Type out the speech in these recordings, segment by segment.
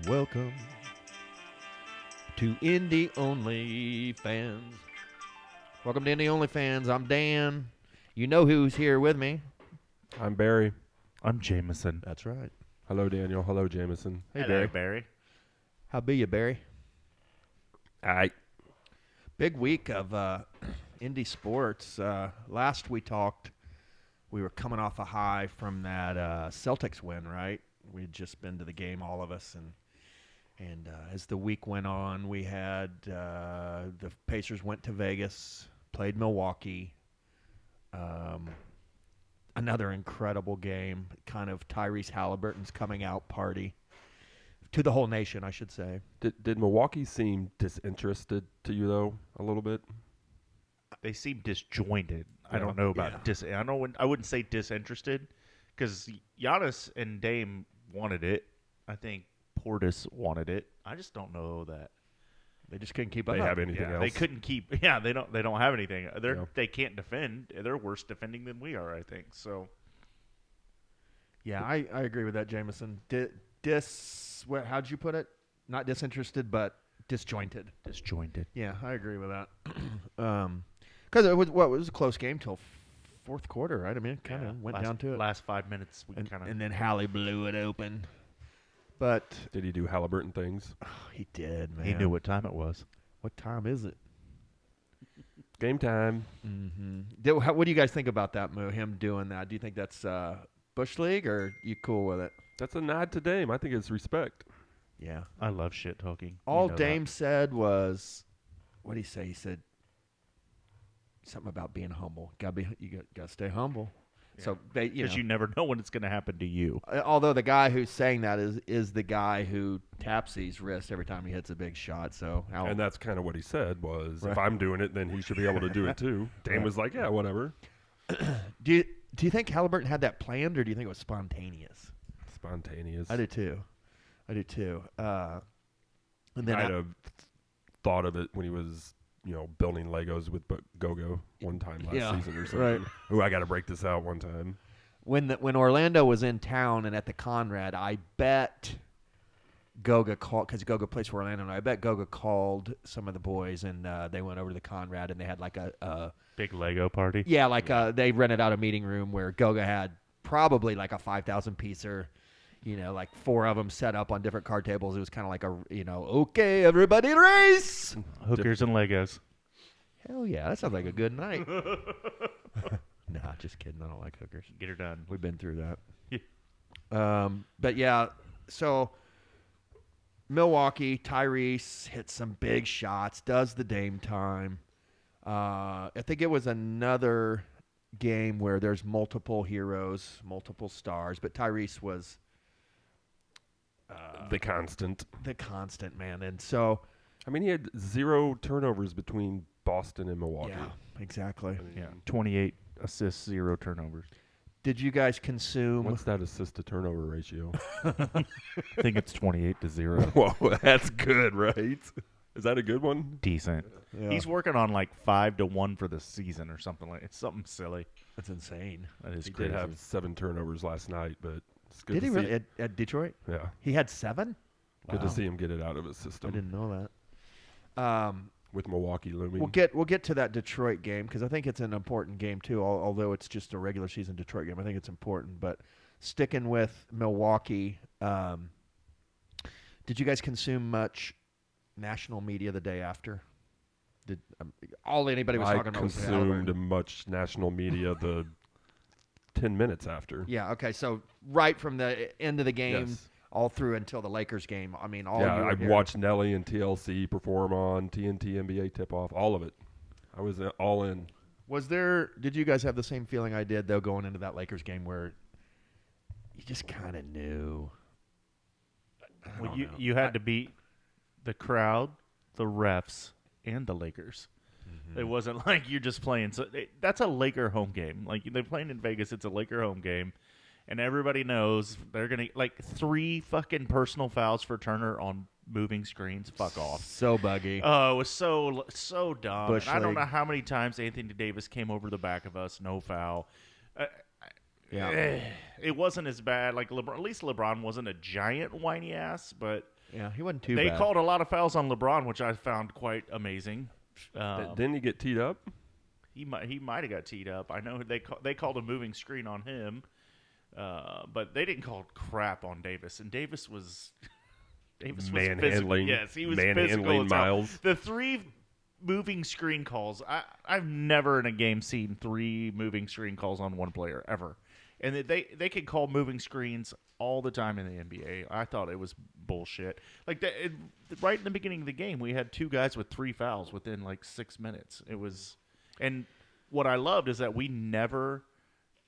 Welcome to Indy Only Fans. Welcome to Indy Only Fans. I'm Dan. You know who's here with me. I'm Barry. I'm Jameson. That's right. Hello, Daniel. Hello, Jameson. Hey, Hello, Barry. Barry. How be you, Barry? Aight. Big week of Indy sports. Last we talked, we were coming off a high from that Celtics win, right? We had just been to the game, all of us, and as the week went on, we had the Pacers went to Vegas, played Milwaukee. Another incredible game, kind of Tyrese Halliburton's coming out party to the whole nation, I should say. Did Milwaukee seem disinterested to you though a little bit? They seem disjointed. I Yeah. don't know about Yeah. I wouldn't say disinterested because Giannis and Dame wanted it. I think Portis wanted it. I just don't know that They just couldn't keep up. They have anything yeah, else? they couldn't keep. Yeah, they don't have anything. Yeah. They can't defend. They're worse defending than we are. I think so. Yeah, I agree with that, Jameson. How'd you put it? Not disinterested, but disjointed. Disjointed. Yeah, I agree with that. Because it was a close game till fourth quarter, right? I mean, it kind of went down to it. Last 5 minutes, we kind of. And then Hallie blew it open. But Did he do Haliburton things? he did, man. He knew what time it was. What time is it? Game time. Mm-hmm. What do you guys think about that move, him doing that? Do you think that's Bush League, or you cool with it? That's a nod to Dame. I think it's respect. Yeah. I love shit talking. All You know Dame said was, what did he say? He said something about being humble. You got to stay humble. Yeah. So because you never know when it's going to happen to you. although the guy who's saying that is the guy who taps his wrist every time he hits a big shot. So And that's kind of what he said was, Right. if I'm doing it, then he should be able to do it too. Dame Right. was like, yeah, whatever. do you think Haliburton had that planned, or do you think it was spontaneous? Spontaneous. I do too. And then I'd have thought of it when he was, building Legos with Go-Go one time last season or something. right. Ooh, I got to break this out one time. When Orlando was in town and at the Conrad, I bet Goga called, because Goga plays for Orlando, and I bet Goga called some of the boys, and they went over to the Conrad, and they had like a Big Lego party. they rented out a meeting room where Goga had probably like a 5,000 piecer, like 4 of them set up on different card tables. It was kind of like okay, everybody race. Hookers and Legos. Hell yeah, that sounds like a good night. Nah, just kidding. I don't like hookers. Get her done. We've been through that. Yeah. But yeah, so Milwaukee, Tyrese hits some big shots, does the Dame time. I think it was another game where there's multiple heroes, multiple stars, but Tyrese was The constant. the constant, man. And so, I mean, he had 0 turnovers between Boston and Milwaukee. yeah, exactly. I mean, Yeah. 28 assists, 0 turnovers. Did you guys consume? What's that assist to turnover ratio? I think it's 28-0. Whoa, that's good, right? Is that a good one? Decent. Yeah, He's working on like 5-1 for the season or something like. It's something silly. that's insane. That is He crazy. did have 7 turnovers last night, but it's good Did to he see. really at Detroit? Yeah, He had 7. good Wow. to see him get it out of his I system didn't know that. with Milwaukee looming. We'll get to that Detroit game because I think it's an important game too. Although it's just a regular season Detroit game, I think it's important. But sticking with Milwaukee, did you guys consume much national media the day after? Did all anybody was I talking about was consumed Haliburton? much national media the 10 minutes after. Yeah. Okay. So right from the end of the game, Yes. all through until the Lakers game. I mean, all Yeah, you were I hearing. watched Nelly and TLC perform on TNT NBA tip-off, all of it. I was all in. Did you guys have the same feeling I did though going into that Lakers game where you just kind of knew? I Well, don't know. you had to beat the crowd, the refs, and the Lakers. It wasn't like you're just playing. So that's a Laker home game. Like they're playing in Vegas, it's a Laker home game, and everybody knows they're gonna 3 fucking personal fouls for Turner on moving screens. Fuck off. So buggy. Oh, it was so dumb. Bush And I don't League. know how many times Anthony Davis came over the back of us, no foul. Yeah. it wasn't as bad. Like LeBron, at least LeBron wasn't a giant whiny ass, but Yeah, he wasn't too they bad. called a lot of fouls on LeBron, which I found quite amazing. Didn't he get teed up? He might have got teed up. I know they called a moving screen on him, but they didn't call crap on Davis. And Davis was Manhandling. Yes, he was manhandling physical as hell. Miles. The 3 moving screen calls. I've never in a game seen 3 moving screen calls on one player ever. And they could call moving screens all the time in the NBA. I thought it was bullshit. Like right in the beginning of the game, we had 2 guys with 3 fouls within like 6 minutes. It was, and what I loved is that we never,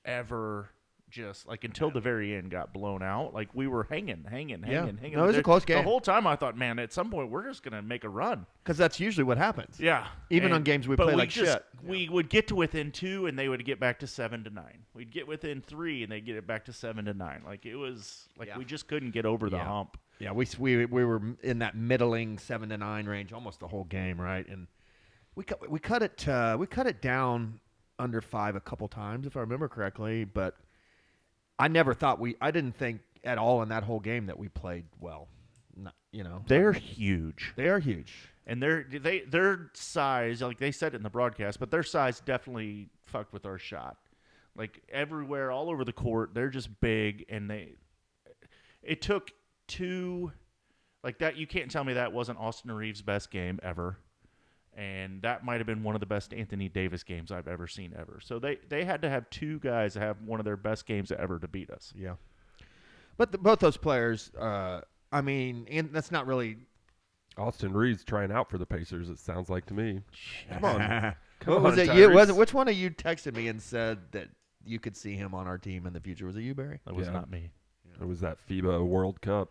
ever just like until the very end got blown out. Like we were hanging. No, it was a close game. The whole time I thought, man, at some point we're just gonna make a run. Because that's usually what happens. Yeah, Even on games we play like shit. We would get to within 2, and they would get back to 7-9. We'd get within 3, and they get it back to 7-9. Like it was like we just couldn't get over the hump. Yeah, we were in that middling 7-9 range almost the whole game, right? And we cut it down under 5 a couple times if I remember correctly, but I didn't think at all in that whole game that we played well. They're huge. They are huge. And their size, like they said it in the broadcast, but their size definitely fucked with our shot. Like everywhere, all over the court, they're just big, and it took 2 like that. You can't tell me that wasn't Austin Reeves' best game ever, and that might have been one of the best Anthony Davis games I've ever seen ever. So they had to have 2 guys have one of their best games ever to beat us. Yeah, but both those players, and that's not really. Austin Reeves trying out for the Pacers, it sounds like to me. Come on. Come was on, it you? Tyrese. Which one of you texted me and said that you could see him on our team in the future? Was it you, Barry? That was not me. It was that FIBA World Cup.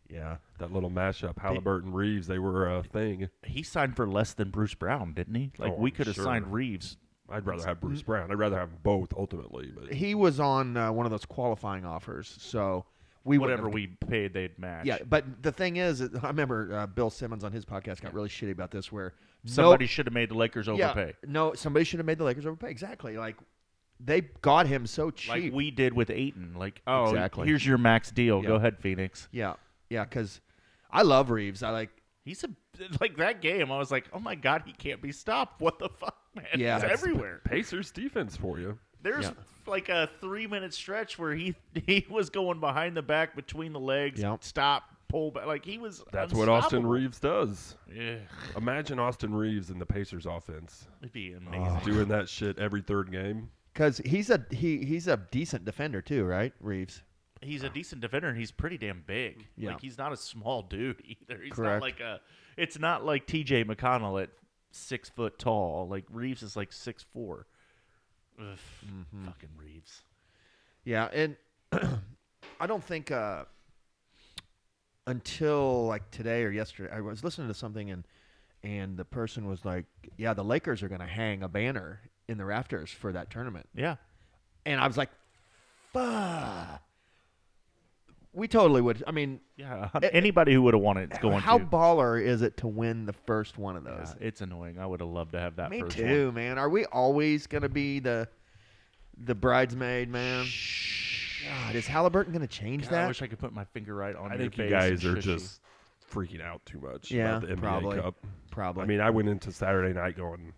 Yeah. That little mashup. Halliburton, Reeves, they were a thing. He signed for less than Bruce Brown, didn't he? Like we could have signed Reeves. I'd rather have Bruce Brown. I'd rather have both ultimately. But He was on one of those qualifying offers, so whatever we paid, they'd match. Yeah, but the thing is, I remember Bill Simmons on his podcast got really shitty about this, where somebody should have made the Lakers overpay. Somebody should have made the Lakers overpay. Exactly. Like they got him so cheap, like we did with Ayton. Like, exactly. Here's your max deal. Yeah. Go ahead, Phoenix. Yeah, because I love Reeves. He's like that game. I was like, oh my god, he can't be stopped. What the fuck, man? Yeah. He's everywhere. Pacers defense for you. There's like a 3-minute stretch where he was going behind the back, between the legs, stop, pull back. Like he was. That's what Austin Reeves does. Yeah. Imagine Austin Reeves in the Pacers offense. It'd be amazing. Doing that shit every third game. Because he's a decent defender too, right, Reeves? He's a decent defender, and he's pretty damn big. Yeah. Like he's not a small dude either. He's Correct. not like it's not like T.J. McConnell at 6 foot tall. Like Reeves is like 6'4". Fucking Reeves. Yeah, and I don't think until like today or yesterday, I was listening to something and the person was like, "Yeah, the Lakers are going to hang a banner in the rafters for that tournament." Yeah, and I was like, "Fuck." We totally would. I mean, anybody who would have won it is going how to. baller is it to win the first one of those? Yeah, it's annoying. I would have loved to have that Me first too, one. man. Are we always going to be the bridesmaid, man? God, is Haliburton going to change I that? wish I could put my finger right on I your think you face guys and are shush you. just freaking out too much Yeah, about the NBA probably. Cup. Probably. I mean, I went into Saturday night going,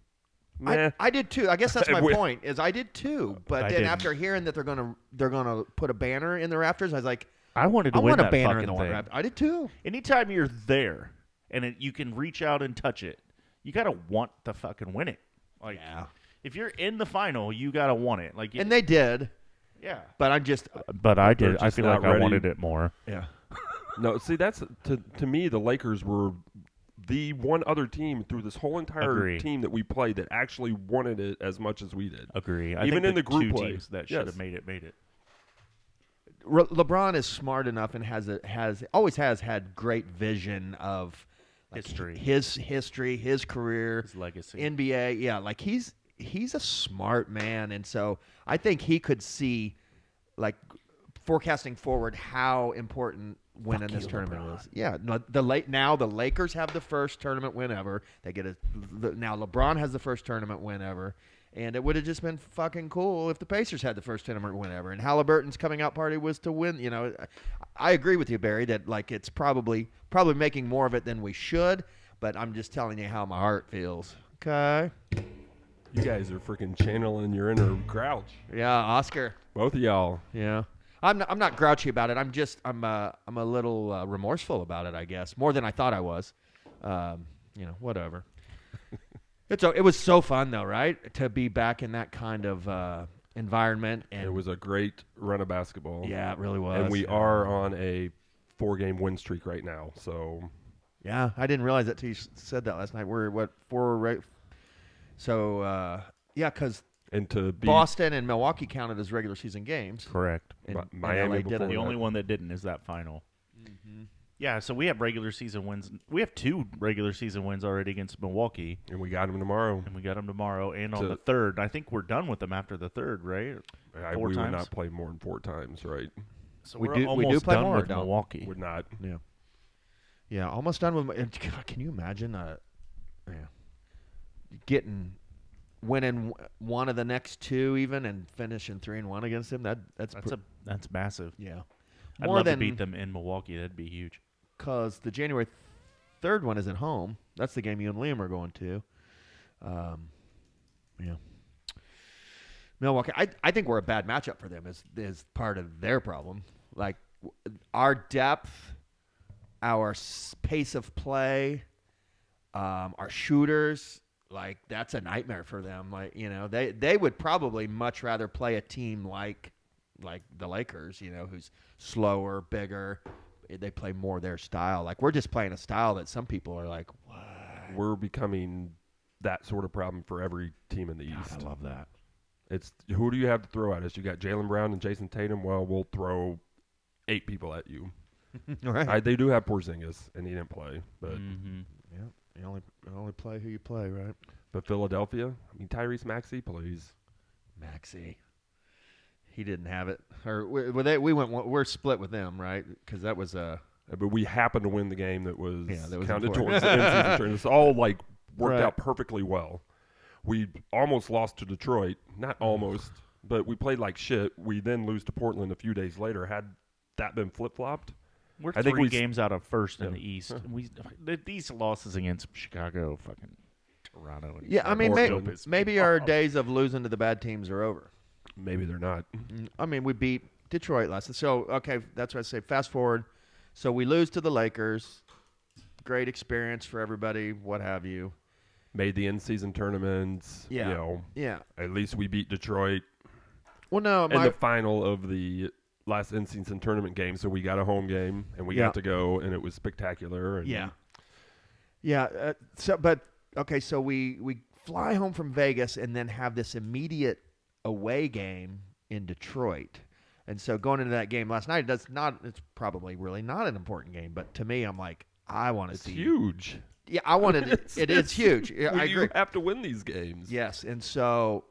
meh. I did too. I guess that's my point. Is I did too. But I then didn't. after hearing that they're gonna put a banner in the rafters, I was like, I wanted to I win want a that banner in fucking the thing. rafters. I did too. Anytime you're there and you can reach out and touch it, you gotta want to fucking win it. Like, if you're in the final, you gotta want it. Like, And they did. yeah. But I'm just. But I did. I just feel not like I ready. wanted it more. Yeah. No, see, that's to me, the Lakers were the one other team through this whole entire Agree. team that we played that actually wanted it as much as we did. Agree. I Even think in the group two play. teams that should have made it. LeBron is smart enough and always has had great vision of History. his history, his career, His legacy. NBA. Yeah, like he's a smart man, and so I think he could see, like, forecasting forward how important winning this tournament is. Yeah, now the Lakers have the first tournament win ever. They get now LeBron has the first tournament win ever, And it would have just been fucking cool if the Pacers had the first tournament win ever. And Halliburton's coming out party was to win. You know, I agree with you, Barry, that like it's probably making more of it than we should. But I'm just telling you how my heart feels. Okay. You guys are freaking channeling your inner grouch. Yeah, Oscar. Both of y'all. Yeah. I'm not grouchy about it. I'm a little remorseful about it, I guess, more than I thought I was. Whatever. It was so fun though, right? To be back in that kind of environment, and It was a great run of basketball. yeah, it really was. And we are on a 4-game win streak right now. So yeah, I didn't realize that till you said that last night. We're what 4 right? So yeah, because and to be Boston and Milwaukee counted as regular season games. Correct. And, Miami LA before didn't. The that. only one that didn't is that final. Mm-hmm. Yeah, so we have regular season wins. We have 2 regular season wins already against Milwaukee, and we got them tomorrow. and we got them tomorrow and on the 3rd. I think we're done with them after the 3rd, right? 4 We would times? not play more than 4 times, right? So We we're do- we almost do play done more or with don't? Milwaukee. Would not. Yeah, almost done with. Can you imagine winning one of the next 2 even and finishing 3-1 against them? That's massive. yeah. I'd More love to than beat them in Milwaukee. That'd be huge. because the January 3rd one is at home. That's the game you and Liam are going to. Yeah. Milwaukee. I think we're a bad matchup for them. Is part of their problem. Like our depth, our pace of play, our shooters. Like that's a nightmare for them. Like they would probably much rather play a team like the Lakers. Who's slower, bigger. They play more their style. Like we're just playing a style that some people are like, what? We're becoming that sort of problem for every team in the East. I love that. It's who do you have to throw at us? You got Jaylen Brown and Jason Tatum. Well, we'll throw 8 people at you. All right. They do have Porzingis, and he didn't play, but Yeah. You only play who you play, right? but Philadelphia. I mean, Tyrese Maxey plays. Maxey. He didn't have it. Or we're split with them, right? Because that was But we happened to win the game that was, that was counted important. towards the end-season tournament. It's all like worked Right. out perfectly well. We almost lost to Detroit. Not almost, but we played like shit. We then lose to Portland a few days later. Had that been flip-flopped, We're I think 3 we games out of first in Yeah. the East. These losses against Chicago, fucking Toronto. And I mean, Portland. maybe our days of losing to the bad teams are over. maybe they're not. I mean, we beat Detroit last. So okay, that's what I say. Fast forward. So we lose to the Lakers. Great experience for everybody. What have you? Made the in-season tournaments. Yeah. Yeah. At least we beat Detroit Well, no, in the final of the last in-season tournament game. So we got a home game, and we Yeah. got to go, and it was spectacular. And Yeah. So we fly home from Vegas and then have this immediate away game in Detroit. And so going into that game last night, it's probably really not an important game, but to me, I'm like, I want to it's see. huge. Yeah, I wanted it. It is huge. Yeah, I agree. You have to win these games. Yes, and so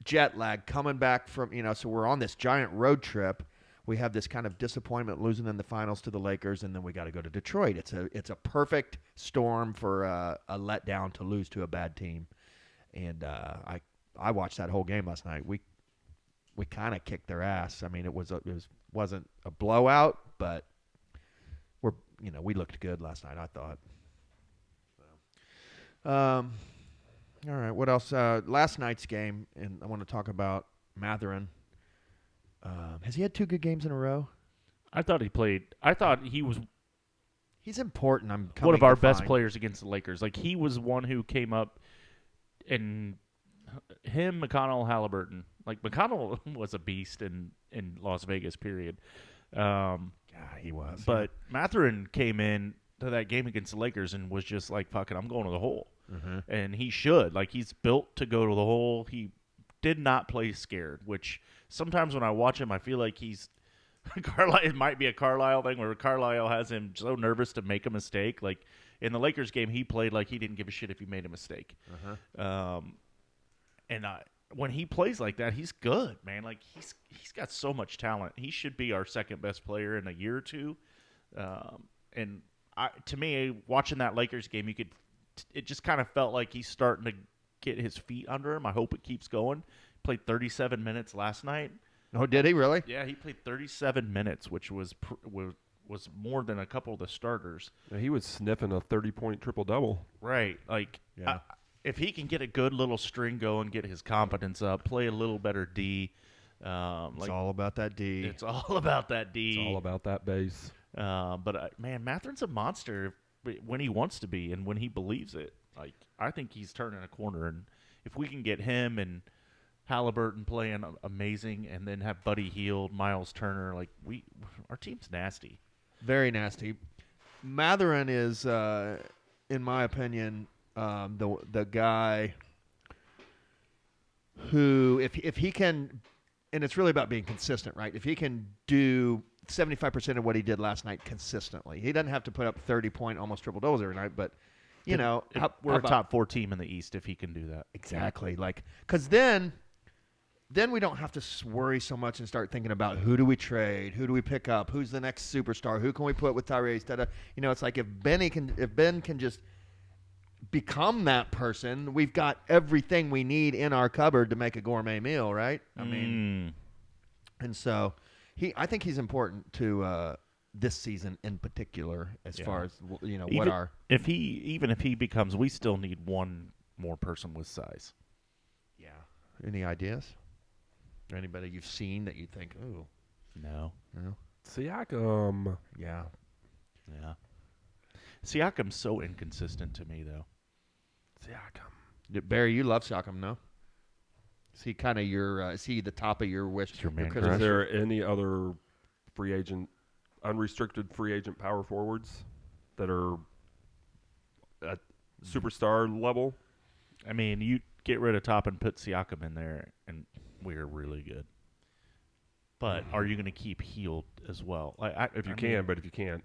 jet lag coming back from so we're on this giant road trip. We have this kind of disappointment losing in the finals to the Lakers, and then we got to go to Detroit. It's a perfect storm for a letdown to lose to a bad team. And I watched that whole game last night. We kind of kicked their ass. I mean, it wasn't a blowout, but we looked good last night, I thought. All right, what else? Last night's game, and I want to talk about Mathurin. Has he had 2 good games in a row? I thought he was He's important. I'm coming one of our to best find. players against the Lakers. Like he was one who came up, and him, McConnell, Haliburton. Like McConnell was a beast in Las Vegas. Period. Yeah, he was. But Mathurin came in to that game against the Lakers and was just like, "Fuck it, I'm going to the hole," and he should. Like he's built to go to the hole. He did not play scared, which sometimes when I watch him, I feel like he's Carlisle. It might be a Carlisle thing where Carlisle has him so nervous to make a mistake. Like in the Lakers game, he played like he didn't give a shit if he made a mistake. When he plays like that, he's good, man. Like he's got so much talent. He should be our second best player in a year or two. To me, watching that Lakers game, it just kind of felt like he's starting to get his feet under him. I hope it keeps going. Played 37 minutes last night. Oh, did he really? Yeah, he played 37 minutes, which was more than a couple of the starters. Yeah, he was sniffing a 30-point triple-double. Right. Like, Yeah. if he can get a good little string going, get his confidence up, play a little better D. It's all about that D. It's all about that D. It's all about that base. But man, Mathurin's a monster when he wants to be and when he believes it. Like, I think he's turning a corner, and if we can get him and Haliburton playing amazing, and then have Buddy Hield, Miles Turner, like our team's nasty. Very nasty. Mathurin is, in my opinion, the guy who, if he can, and it's really about being consistent, right? If he can do 75% of what he did last night consistently, he doesn't have to put up 30-point, almost triple doubles every night, but We're a top 4 team in the East if he can do that. Exactly, because then we don't have to worry so much and start thinking about who do we trade, who do we pick up, who's the next superstar, who can we put with Tyrese. It's like if Ben can just become that person, we've got everything we need in our cupboard to make a gourmet meal, right? I mean, and so I think he's important to this season in particular, as far as if he becomes, we still need one more person with size. Yeah. Any ideas? Or anybody you've seen that you think, ooh, no. Siakam. Yeah. Siakam's so inconsistent to me, though. Siakam. Barry, you love Siakam, no? Is he kind of your? Is he the top of your wish? Your man Is there any other unrestricted free agent power forwards that are at superstar level? I mean, you get rid of Top and put Siakam in there, and we're really good. But are you going to keep Hield as well? If you can, but if you can't.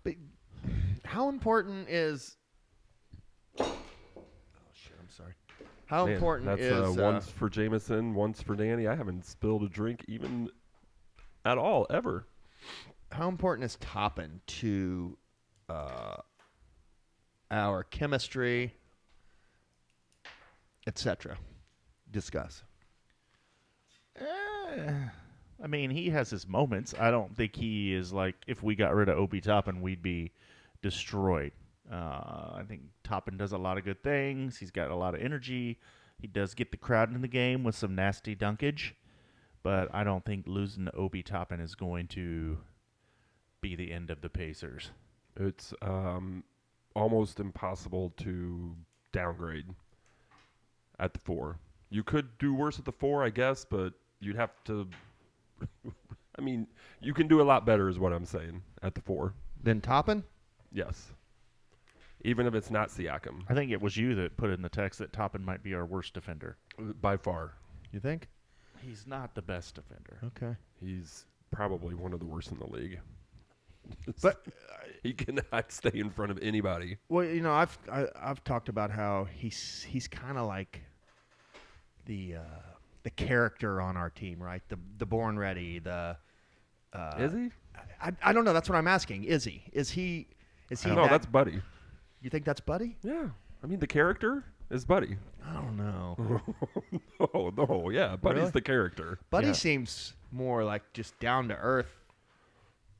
But how important is? Oh shit! I'm sorry. How important is? One's for Jameson, one's for Danny. I haven't spilled a drink even at all ever. How important is Toppin to our chemistry, etc.? Discuss. I mean, he has his moments. I don't think he is like, if we got rid of Obi Toppin, we'd be destroyed. I think Toppin does a lot of good things. He's got a lot of energy. He does get the crowd in the game with some nasty dunkage. But I don't think losing to Obi Toppin is going to be the end of the Pacers. It's almost impossible to downgrade at the 4. You could do worse at the 4, I guess, but you'd have to. I mean, you can do a lot better, is what I'm saying, at the 4. Then Toppin? Yes. Even if it's not Siakam. I think it was you that put in the text that Toppin might be our worst defender. By far. You think? He's not the best defender. Okay. He's probably one of the worst in the league. But he cannot stay in front of anybody. Well, I've talked about how he's kind of like the character on our team, right? The born ready. Is he? I don't know. That's what I'm asking. Is he? Is he? No, that's Buddy. You think that's Buddy? Yeah. I mean, the character is Buddy. I don't know. No, yeah. Buddy's Really? the character. Buddy seems more like just down to earth.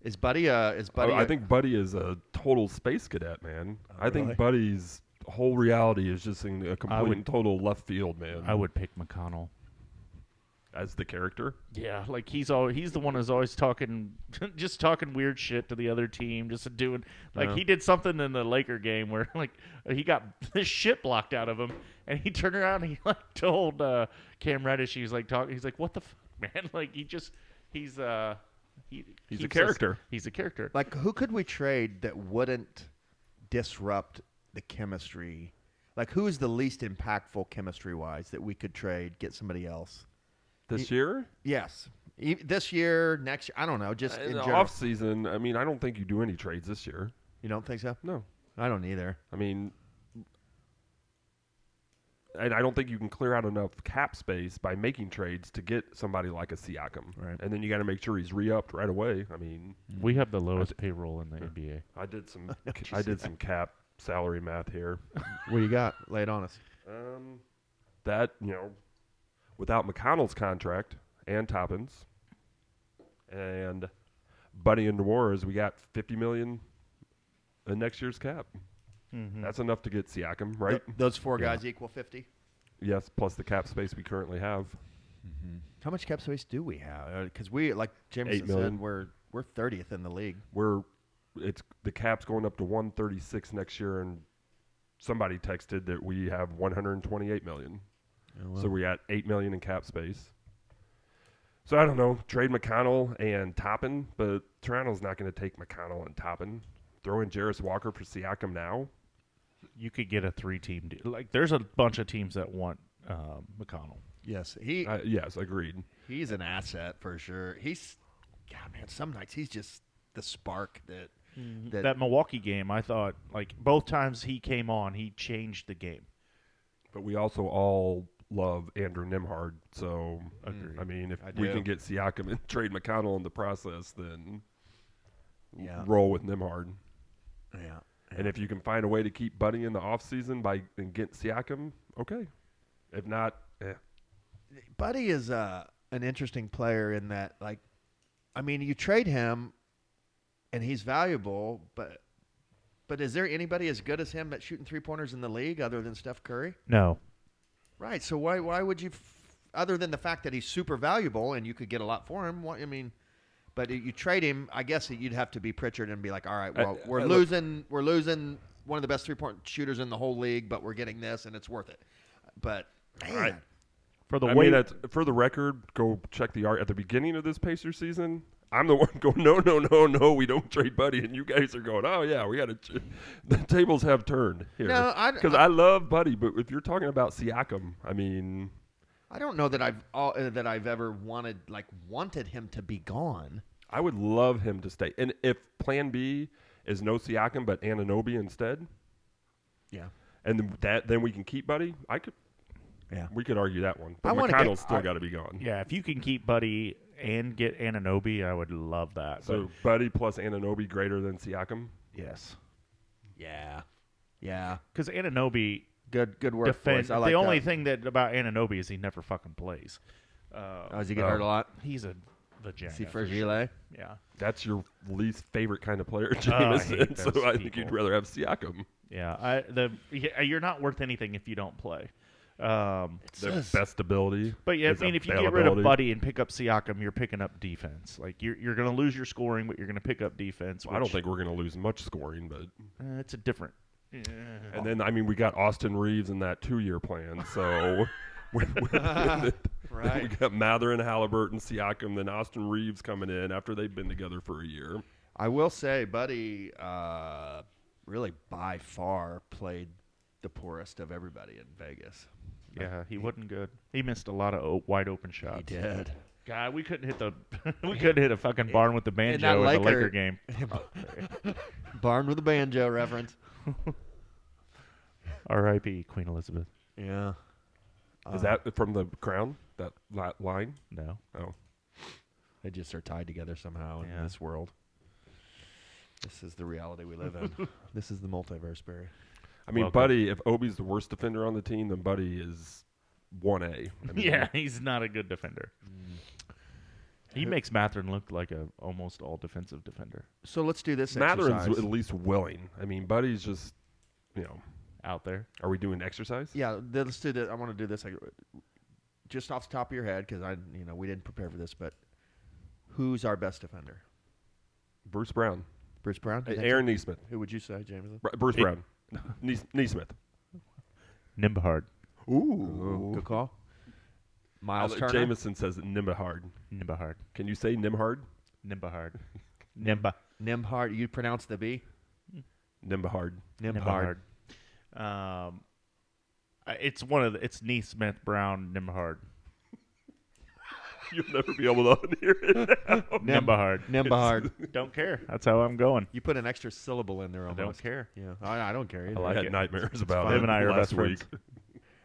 Is Buddy? I think Buddy is a total space cadet, man. I really? think Buddy's whole reality is just in a complete and total left field, man. I would pick McConnell. As the character? Yeah, like he's the one who's always talking, just talking weird shit to the other team, just doing like he did something in the Laker game where like he got this shit blocked out of him, and he turned around and he like told Cam Reddish, he was like talking, he's like, what the man, like he's a character. He's a character. Like, who could we trade that wouldn't disrupt the chemistry? Like, who is the least impactful chemistry-wise that we could trade, get somebody else? This year? Yes. This year, next year, I don't know, just in the general. off season, I mean, I don't think you do any trades this year. You don't think so? No. I don't either. I mean, and I don't think you can clear out enough cap space by making trades to get somebody like a Siakam. Right. And then you got to make sure he's re-upped right away. I mean, we have the lowest payroll in the NBA. I did some cap salary math here. What do you got? Lay it on us. That, without McConnell's contract and Toppins and Buddy and Dewars, we got $50 million in next year's cap. Mm-hmm. That's enough to get Siakam, right? Those four guys equal 50. Yes, plus the cap space we currently have. Mm-hmm. How much cap space do we have? Because we, like Jameson 8 million. said, we're 30th in the league. The cap's going up to 136 next year, and somebody texted that we have 128 million. Oh, well. So we got 8 million in cap space. So I don't know, trade McConnell and Toppin, but Toronto's not going to take McConnell and Toppin. Throw in Jarris Walker for Siakam now. You could get a 3-team deal. Like, there's a bunch of teams that want McConnell. Yes, Yes, agreed. he's an asset for sure. God, man, some nights he's just the spark that That Milwaukee game, I thought, like, both times he came on, he changed the game. But we also all love Andrew Nimhard. So, Agreed. I mean, if I we do. can get Siakam and trade McConnell in the process, then Yeah. roll with Nimhard. Yeah. And if you can find a way to keep Buddy in the offseason and get Siakam, okay. If not, Buddy is an interesting player in that, like, I mean, you trade him, and he's valuable, but is there anybody as good as him at shooting 3-pointers in the league other than Steph Curry? No. Right. So why would you, other than the fact that he's super valuable and you could get a lot for him? But you trade him, I guess you'd have to be Pritchard and be like, all right, well, we're losing one of the best 3-point shooters in the whole league, but we're getting this, and it's worth it. But man, Right. For the I way mean, for the record, go check the art at the beginning of this Pacers season. I'm the one going, no, we don't trade Buddy, and you guys are going, oh yeah, we got to. The tables have turned here. No, because I love Buddy, but if you're talking about Siakam, I mean, I don't know that I've ever wanted him to be gone. I would love him to stay. And if Plan B is no Siakam but Anunoby instead, Yeah. and then we can keep Buddy, Yeah. we could argue that one. I But wanna McConnell's get- still got to be gone. Yeah, if you can keep Buddy and get Anunoby, I would love that. So Buddy plus Anunoby greater than Siakam. But yes. Yeah. Yeah. Because Anunoby Good work, defends. boys. I like the only that. thing that about Anunoby is he never fucking plays. Does he get hurt a lot? He's a vagina. Is he for fragile? Yeah. That's your least favorite kind of player, I Jameson. hate So those I think you'd people. rather have Siakam. Yeah. You're not worth anything if you don't play. Their best ability. But yeah, I is mean, if you get rid of availability. Buddy and pick up Siakam, you're picking up defense. Like you're going to lose your scoring, but you're going to pick up defense. Well, I don't think we're going to lose much scoring, but it's a different. and then I mean we got Austin Reeves in that 2-year plan, so we Right. got Mathurin, Haliburton, Siakam, then Austin Reeves coming in after they've been together for a year. I will say, Buddy really by far played the poorest of everybody in Vegas. Yeah, he wasn't good. He missed a lot of wide open shots. He did. God, we couldn't hit the we couldn't hit a fucking barn with the banjo in the Laker game. Barn with a banjo reference. R.I.P. Queen Elizabeth. Yeah. Is that from the Crown? That line? No. Oh, They just are tied together somehow in Yeah. this world. This is the reality we live in. This is the multiverse, Barry. I mean, Welcome. Buddy. If Obi's the worst defender on the team, then Buddy is 1A. I mean, Yeah, he's not a good defender. He makes Mathurin look like a almost all defensive defender So let's do this Matherin's exercise. at least willing. I mean, Buddy's just, out there. Are we doing exercise? Yeah, let's do this. I want to do this just off the top of your head because we didn't prepare for this, but who's our best defender? Bruce Brown. Bruce Brown? You think Aaron so? Neesmith. Who would you say, Jameson? Bruce Hey. Brown. Neesmith. Nimbahard. Ooh, good call. Miles Turner. Jameson says Nimbahard. Nimbahard. Can you say Nimhard? Nimbahard. Nimba. Nimhard. You pronounce the B? Nimbahard. Nimhard. It's it's Neesmith, Brown, Nimbahard. You'll never be able to hear it. Nimbahard. Nimhard. Don't care. That's how I'm going. You put an extra syllable in there I almost. don't care. Yeah, I don't care either. I like I had it. nightmares about fine. it Him and I are last best week. friends.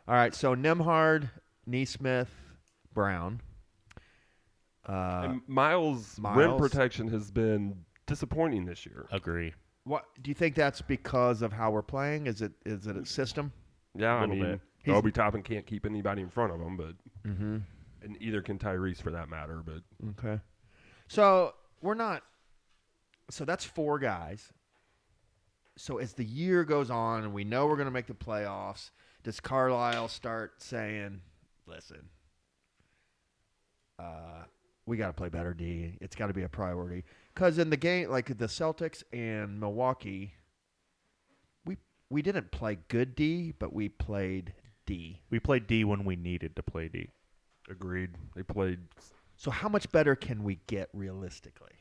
All right, so Nimhard, Neesmith, Brown. And Miles' rim Miles. protection has been disappointing this year. Agree. What do you think that's because of how we're playing? Is it a system? Yeah, I little mean, bit. Obi Toppin can't keep anybody in front of him, but Mm-hmm. and either can Tyrese for that matter. But Okay. So we're not. So that's 4 guys. So as the year goes on and we know we're going to make the playoffs, does Carlisle start saying, "Listen, we got to play better D. It's got to be a priority." Because in the game, like the Celtics and Milwaukee, we didn't play good D, but we played D. We played D when we needed to play D. agreed, they played. So how much better can we get realistically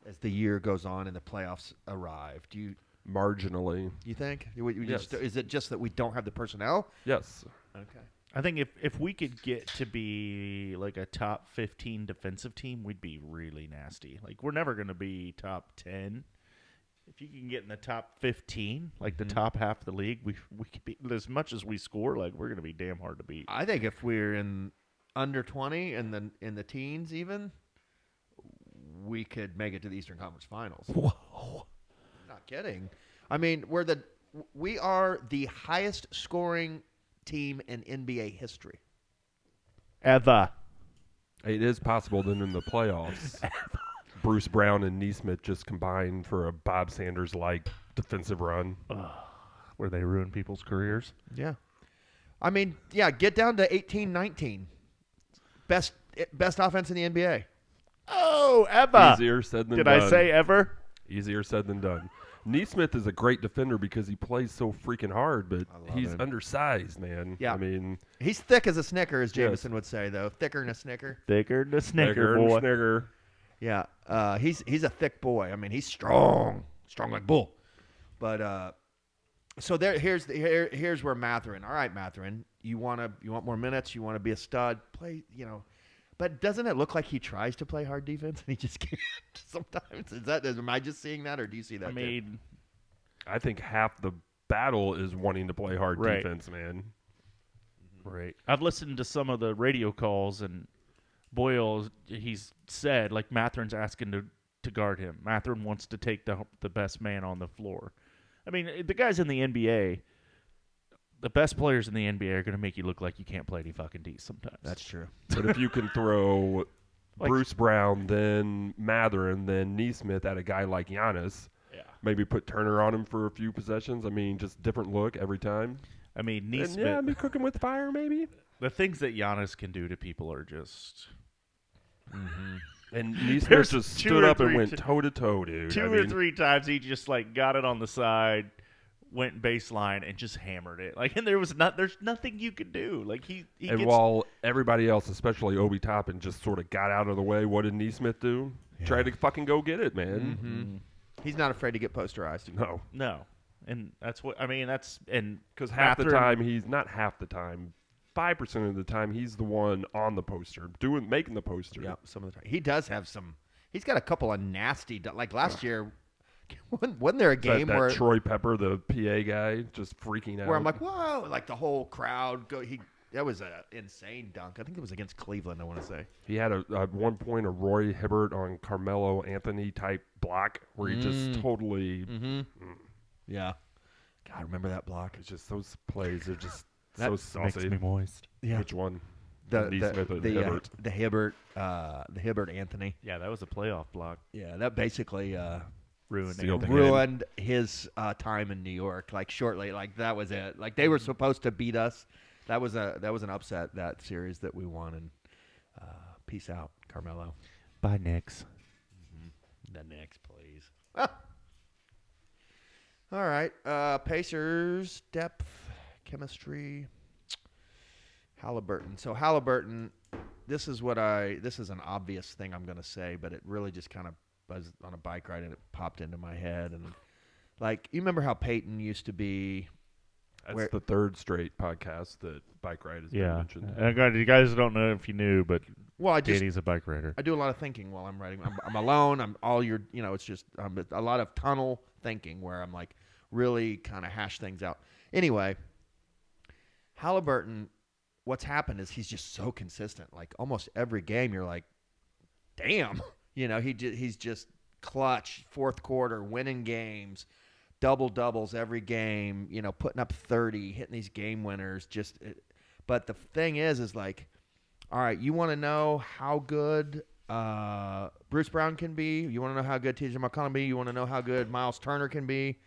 as the year goes on and the playoffs arrive? Do Marginally, you think? Yes. Is it just that we don't have the personnel? yes. Okay. I think if we could get to be like a top 15 defensive team, we'd be really nasty. Like, we're never going to be top 10. If you can get in the top 15, like the top half of the league, we could be, as much as we score, like, we're going to be damn hard to beat. I think if we're in under 20 and then in the teens even, we could make it to the Eastern Conference Finals. Whoa. Not kidding. I mean, we are the highest scoring team in NBA history. Ever. It is possible that in the playoffs, Bruce Brown and Neesmith just combined for a Bob Sanders-like defensive run. Where they ruin people's careers. Yeah. I mean, yeah, get down to 18-19. Best offense in the NBA. Oh, ever. Easier said than Did done. I say ever? Easier said than done. Neesmith is a great defender because he plays so freaking hard, but he's him. undersized, man. Yeah. I mean, He's thick as a Snicker, as Yes. Jameson would say, though. Thicker than a Snicker. Thicker than a Snicker, Snicker and boy. Snigger. Yeah. He's a thick boy. I mean, he's strong like bull. But so here's where Mathurin. All right, Mathurin, you want more minutes? You want to be a stud? Play, But doesn't it look like he tries to play hard defense and he just can't sometimes? Am I just seeing that, or do you see that? I mean, I think half the battle is wanting to play hard Right. defense, man. right. I've listened to some of the radio calls, and Boyle, he's said, like, Mathurin's asking to guard him. Mathurin wants to take the best man on the floor. I mean, the guys in the NBA, the best players in the NBA are going to make you look like you can't play any fucking D sometimes. That's true. But if you can throw Like- Bruce Brown, then Mathurin, then Neesmith at a guy like Giannis, yeah. maybe put Turner on him for a few possessions. I mean, just different look every time. I mean, And Neesmith, yeah, be cooking with fire, maybe. the things that Giannis can do to people are just And Neesmith There's just two stood or up and three went t- toe to toe, dude. two I or mean, three times he just like got it on the side, went baseline, and just hammered it. Like, and there's nothing you could do. Like he And gets, while everybody else, especially Obi Toppin, just sort of got out of the way, what did Neesmith do? Try to fucking go get it, man. He's not afraid to get posterized. No. no, and that's what I mean. That's and Because half the Mathurin- time, he's not half the time. 5% of the time, he's the one on the poster, making the poster. Yeah, some of the time. He does have some. He's got a couple of nasty. Like last year, wasn't there a game that where Troy Pepper, the PA guy, just freaking out. where I'm like, whoa, like the whole crowd go. That was an insane dunk. I think it was against Cleveland. I want to say. He had at one point a Roy Hibbert on Carmelo Anthony type block where he just totally. Yeah. God, remember that block? It's just those plays are just That so makes saucy. me moist. Yeah. Which one? The Neesmith or Hibbert? the Hibbert Anthony. Yeah, that was a playoff block. Yeah, that basically Ruined Sealed it. the game. ruined his time in New York. Like shortly, like that was it. Like they were supposed to beat us. That was an upset, that series that we won. And peace out, Carmelo. Bye, Knicks. The Knicks, please. All right, Pacers depth, chemistry, Haliburton. So Haliburton, this is an obvious thing I'm going to say, but it really just kind of buzzed on a bike ride and it popped into my head. And like, you remember how Peyton used to be? That's Where- the third straight podcast that Bike Ride has been Yeah, mentioned. you guys don't know if you knew, but Well, Danny's a bike rider. I do a lot of thinking while I'm writing. I'm alone. I'm all it's just a lot of tunnel thinking where I'm like really kind of hash things out. Anyway, Haliburton, what's happened is he's just so consistent. Like almost every game, you're like, damn, he's just clutch, fourth quarter, winning games, double-doubles every game, putting up 30, hitting these game winners. But the thing is like, all right, you want to know how good Bruce Brown can be? You want to know how good T.J. McConnell can be? You want to know how good Miles Turner can be?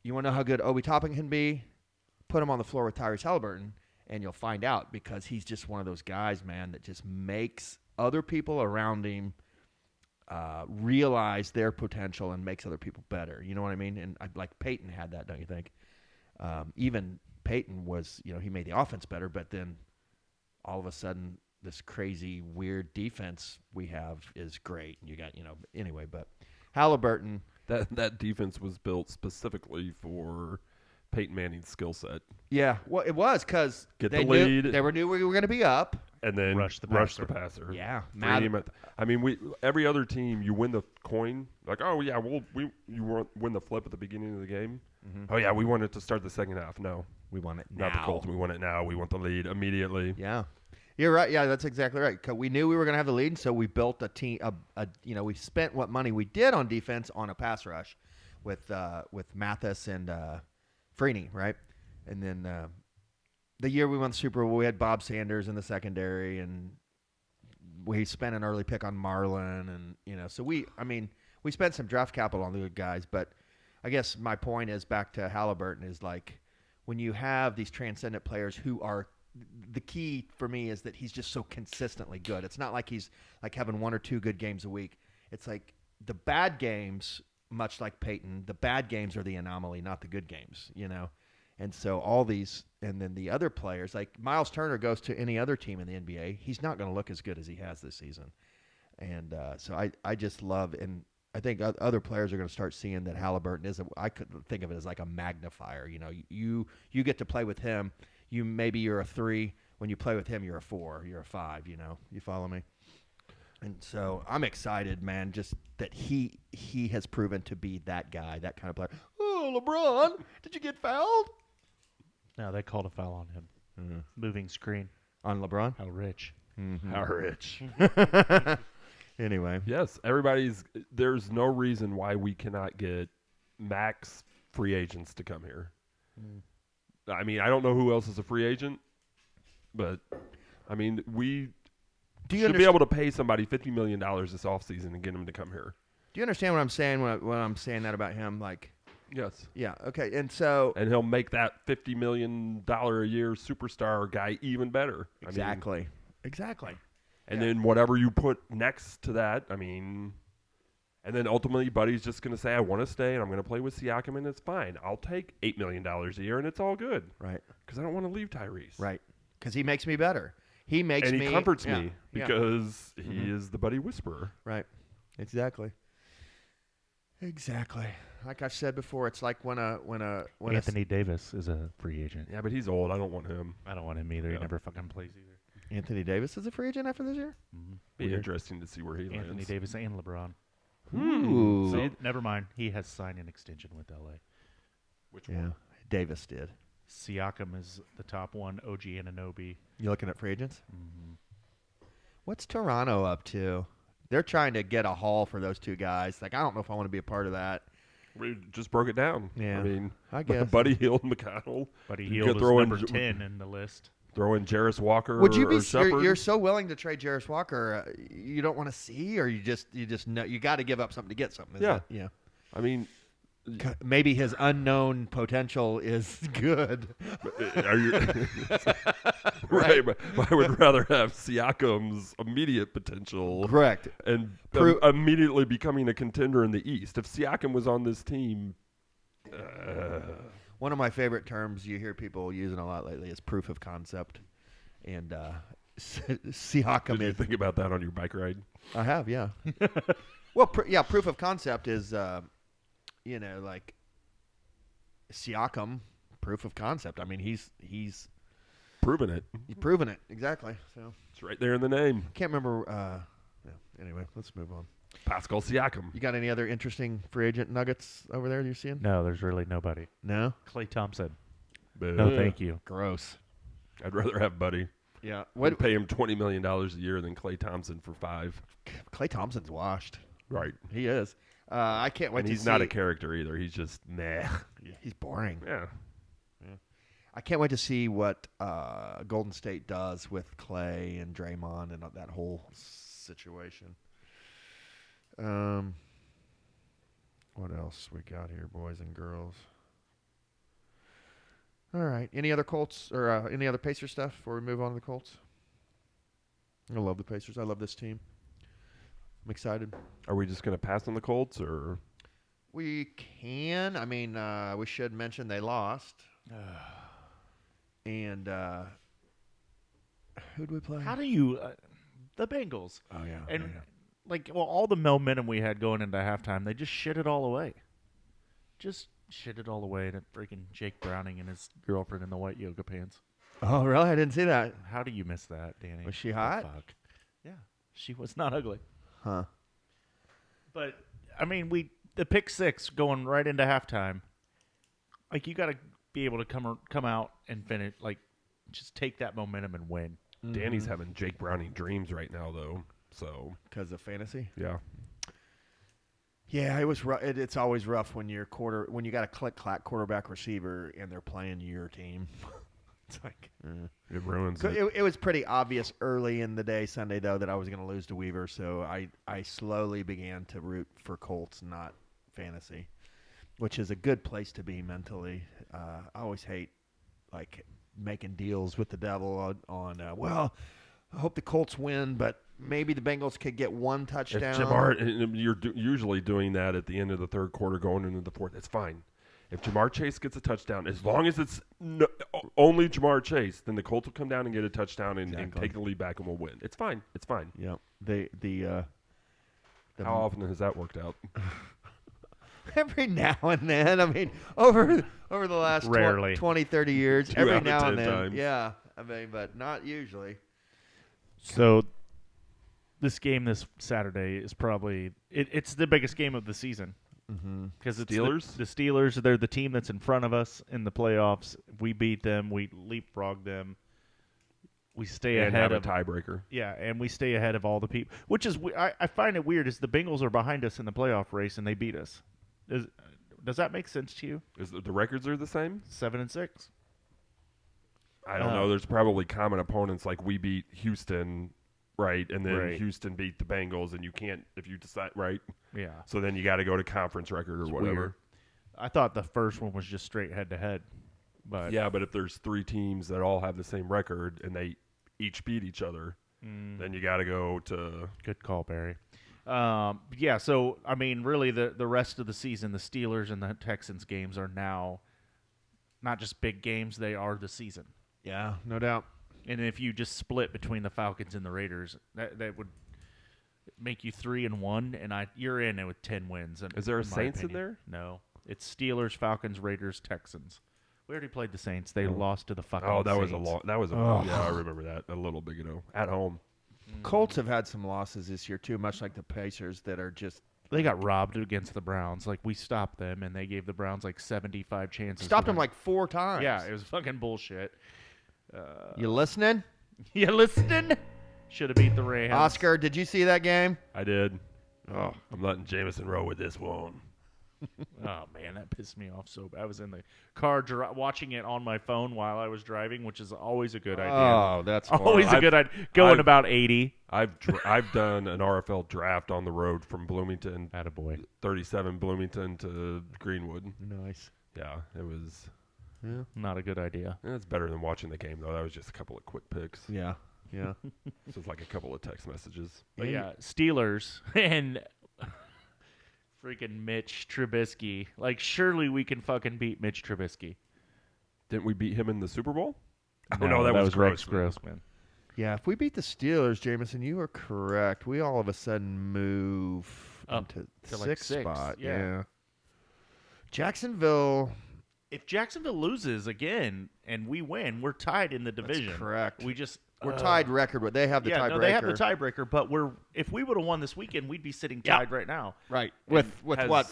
You want to know how good Obi Toppin can be? Put him on the floor with Tyrese Haliburton, and you'll find out, because he's just one of those guys, man, that just makes other people around him realize their potential and makes other people better. You know what I mean? And like Peyton had that, don't you think? Even Peyton was, he made the offense better, but then all of a sudden this crazy, weird defense we have is great. And you got, anyway, but Haliburton. That defense was built specifically for Peyton Manning's skill set. Yeah, well, it was because they knew we were going to be up. And then rush the passer. Yeah. Every other team, you win the coin. Like, oh, yeah, you win the flip at the beginning of the game. Mm-hmm. Oh, yeah, we want it to start the second half. No. We want it now. Not the Colts. We want it now. We want the lead immediately. Yeah. You're right. Yeah, that's exactly right. 'Cause we knew we were going to have the lead, so we built a team. We spent what money we did on defense on a pass rush with Mathis and Freeney, right? And then the year we won the Super Bowl, we had Bob Sanders in the secondary, and we spent an early pick on Marlin, and so we spent some draft capital on the good guys. But I guess my point is back to Haliburton is like when you have these transcendent players who are. The key for me is that he's just so consistently good. It's not like he's like having one or two good games a week. It's like the bad games, much like Peyton, the bad games are the anomaly, not the good games, And so all these, and then the other players, like Miles Turner goes to any other team in the NBA, he's not going to look as good as he has this season. And so I just love, and I think other players are going to start seeing that Haliburton is, I could think of it as like a magnifier. You get to play with him. Maybe you're a 3. When you play with him, you're a 4. You're a 5. You follow me? And so I'm excited, man. Just that he has proven to be that guy, that kind of player. Oh, LeBron, did you get fouled? No, they called a foul on him. Mm-hmm. Moving screen on LeBron. How rich? Mm-hmm. How rich? Anyway, yes, there's no reason why we cannot get max free agents to come here. Mm. I mean, I don't know who else is a free agent, but, we should be able to pay somebody $50 million this offseason and get him to come here. Do you understand what I'm saying when I'm saying that about him? Like, yes. Yeah, okay. And he'll make that $50 million a year superstar guy even better. Exactly. And then whatever you put next to that, and then ultimately, Buddy's just going to say, I want to stay, and I'm going to play with Siakam, and it's fine. I'll take $8 million a year, and it's all good. Right. Because I don't want to leave Tyrese. Right. Because he makes me better. He comforts me because he is the Buddy Whisperer. Right. Exactly. Like I've said before, it's like when Anthony Davis is a free agent. Yeah, but he's old. I don't want him. I don't want him either. Yeah. He never fucking plays either. Anthony Davis is a free agent after this year? Mm-hmm. Be interesting to see where he lands. Anthony Davis and LeBron. Ooh. So, never mind. He has signed an extension with LA. Which one? Davis did. Siakam is the top one. OG Anunoby. You looking at free agents? Mm-hmm. What's Toronto up to? They're trying to get a haul for those two guys. Like, I don't know if I want to be a part of that. We just broke it down. Yeah. I guess. Buddy Hield and McConnell. Buddy Hield is number 10 in the list. Throw in Jarris Walker. Would you be? Or you're so willing to trade Jarris Walker. You don't want to see, or you just know you got to give up something to get something. Yeah. I mean, maybe his unknown potential is good. Are you right? But I would rather have Siakam's immediate potential, correct, and immediately becoming a contender in the East. If Siakam was on this team. One of my favorite terms you hear people using a lot lately is proof of concept. And Siakam Did you think about that on your bike ride? I have, yeah. Well, proof of concept is, like Siakam, proof of concept. He's proven it. He's proven it, exactly. So it's right there in the name. Can't remember. Anyway, let's move on. Pascal Siakam. You got any other interesting free agent nuggets over there you're seeing? No, there's really nobody. No? Klay Thompson. Boo. No, thank you. Gross. I'd rather have Buddy. Yeah. I'd pay him $20 million a year than Klay Thompson for $5. Klay Thompson's washed. Right. He is. I can't wait And to he's see. not a character either. He's just meh. He's boring. Yeah. I can't wait to see what Golden State does with Clay and Draymond and that whole situation. What else we got here, boys and girls? All right. Any other Colts or any other Pacers stuff before we move on to the Colts? I love the Pacers. I love this team. I'm excited. Are we just going to pass on the Colts or? We can. I mean, we should mention they lost. And who do we play? How do you the Bengals? Oh, yeah. And all the momentum we had going into halftime, they just shit it all away. Just shit it all away to freaking Jake Browning and his girlfriend in the white yoga pants. Oh, really? I didn't see that. How do you miss that, Danny? Was she hot? Fuck. Yeah, she was not ugly. Huh. But I mean, the pick six going right into halftime. Like, you got to be able to come out and finish. Like, just take that momentum and win. Danny's having Jake Browning dreams right now, though. So Because of fantasy? yeah. Yeah, it was rough. It's always rough when you got a click-clack quarterback receiver and they're playing your team. It's like It ruins So it. it was pretty obvious early in the day Sunday, though, that I was going to lose to Weaver, so I slowly began to root for Colts, not fantasy, which is a good place to be mentally. I always hate, making deals with the devil on well, I hope the Colts win, but maybe the Bengals could get one touchdown. If Jamar, you're usually doing that at the end of the third quarter going into the fourth. It's fine. If Jamar Chase gets a touchdown, as long as it's only Jamar Chase, then the Colts will come down and get a touchdown and take the lead back and we'll win. It's fine. It's fine. Yep. How often has that worked out? Every now and then. I mean, over the last Rarely. 20, 30 years, 2 every out of now 10 and then. times. Yeah. I mean, but not usually. So this game this Saturday is probably it's the biggest game of the season. Because it's Steelers? the Steelers. They're the team that's in front of us in the playoffs. We beat them. We leapfrog them. We stay And ahead have of a tiebreaker. Yeah, and we stay ahead of all the people. Which is I find it weird is the Bengals are behind us in the playoff race and they beat us. Does that make sense to you? Is the records are the same? 7-6. I don't know. There's probably common opponents like we beat Houston, right? And then Right. Houston beat the Bengals, and you can't if you decide, right? Yeah. So then you got to go to conference record or whatever. Weird. I thought the first one was just straight head to head, but Yeah, but if there's 3 teams that all have the same record and they each beat each other, then you got to go to. good call, Barry. Yeah, so I mean, really, the rest of the season, the Steelers and the Texans games are now not just big games; they are the season. Yeah, no doubt. And if you just split between the Falcons and the Raiders, that would make you 3-1, and you're in with 10 wins. Is there a in my Saints in opinion. there? No, it's Steelers, Falcons, Raiders, Texans. We already played the Saints. They lost to the fucking. Oh, that Saints. was a long. That was a. Oh. Yeah, I remember that a little bit ago at home. Colts have had some losses this year, too, much like the Pacers that are just They got robbed against the Browns. Like, we stopped them, and they gave the Browns 75 chances. stopped to them win. 4 times. Yeah, it was fucking bullshit. You listening? You listening? Should have beat the Rams. Oscar, did you see that game? I did. Oh, I'm letting Jameson roll with this one. Oh, man, that pissed me off so bad. I was in the car watching it on my phone while I was driving, which is always a good idea. Oh, that's Always a I've- good idea. Going I've- about 80. I've done an RFL draft on the road from Bloomington, Attaboy. 37 Bloomington to Greenwood. nice. Yeah, it was. Not a good idea. It's better than watching the game though. That was just a couple of quick picks. Yeah, yeah. So it's like a couple of text messages. But yeah, Steelers and freaking Mitch Trubisky. Like, surely we can fucking beat Mitch Trubisky. Didn't we beat him in the Super Bowl? Oh no, that was Rex gross. Grossman. Yeah, if we beat the Steelers, Jameson, you are correct. We all of a sudden move Up into to, like, sixth sixth, spot. yeah. Jacksonville. If Jacksonville loses again and we win, we're tied in the division. That's correct. We just We're tied record, but they have the tiebreaker. No, they have the tiebreaker. But if we would have won this weekend, we'd be sitting tied right now. Right. With has- what,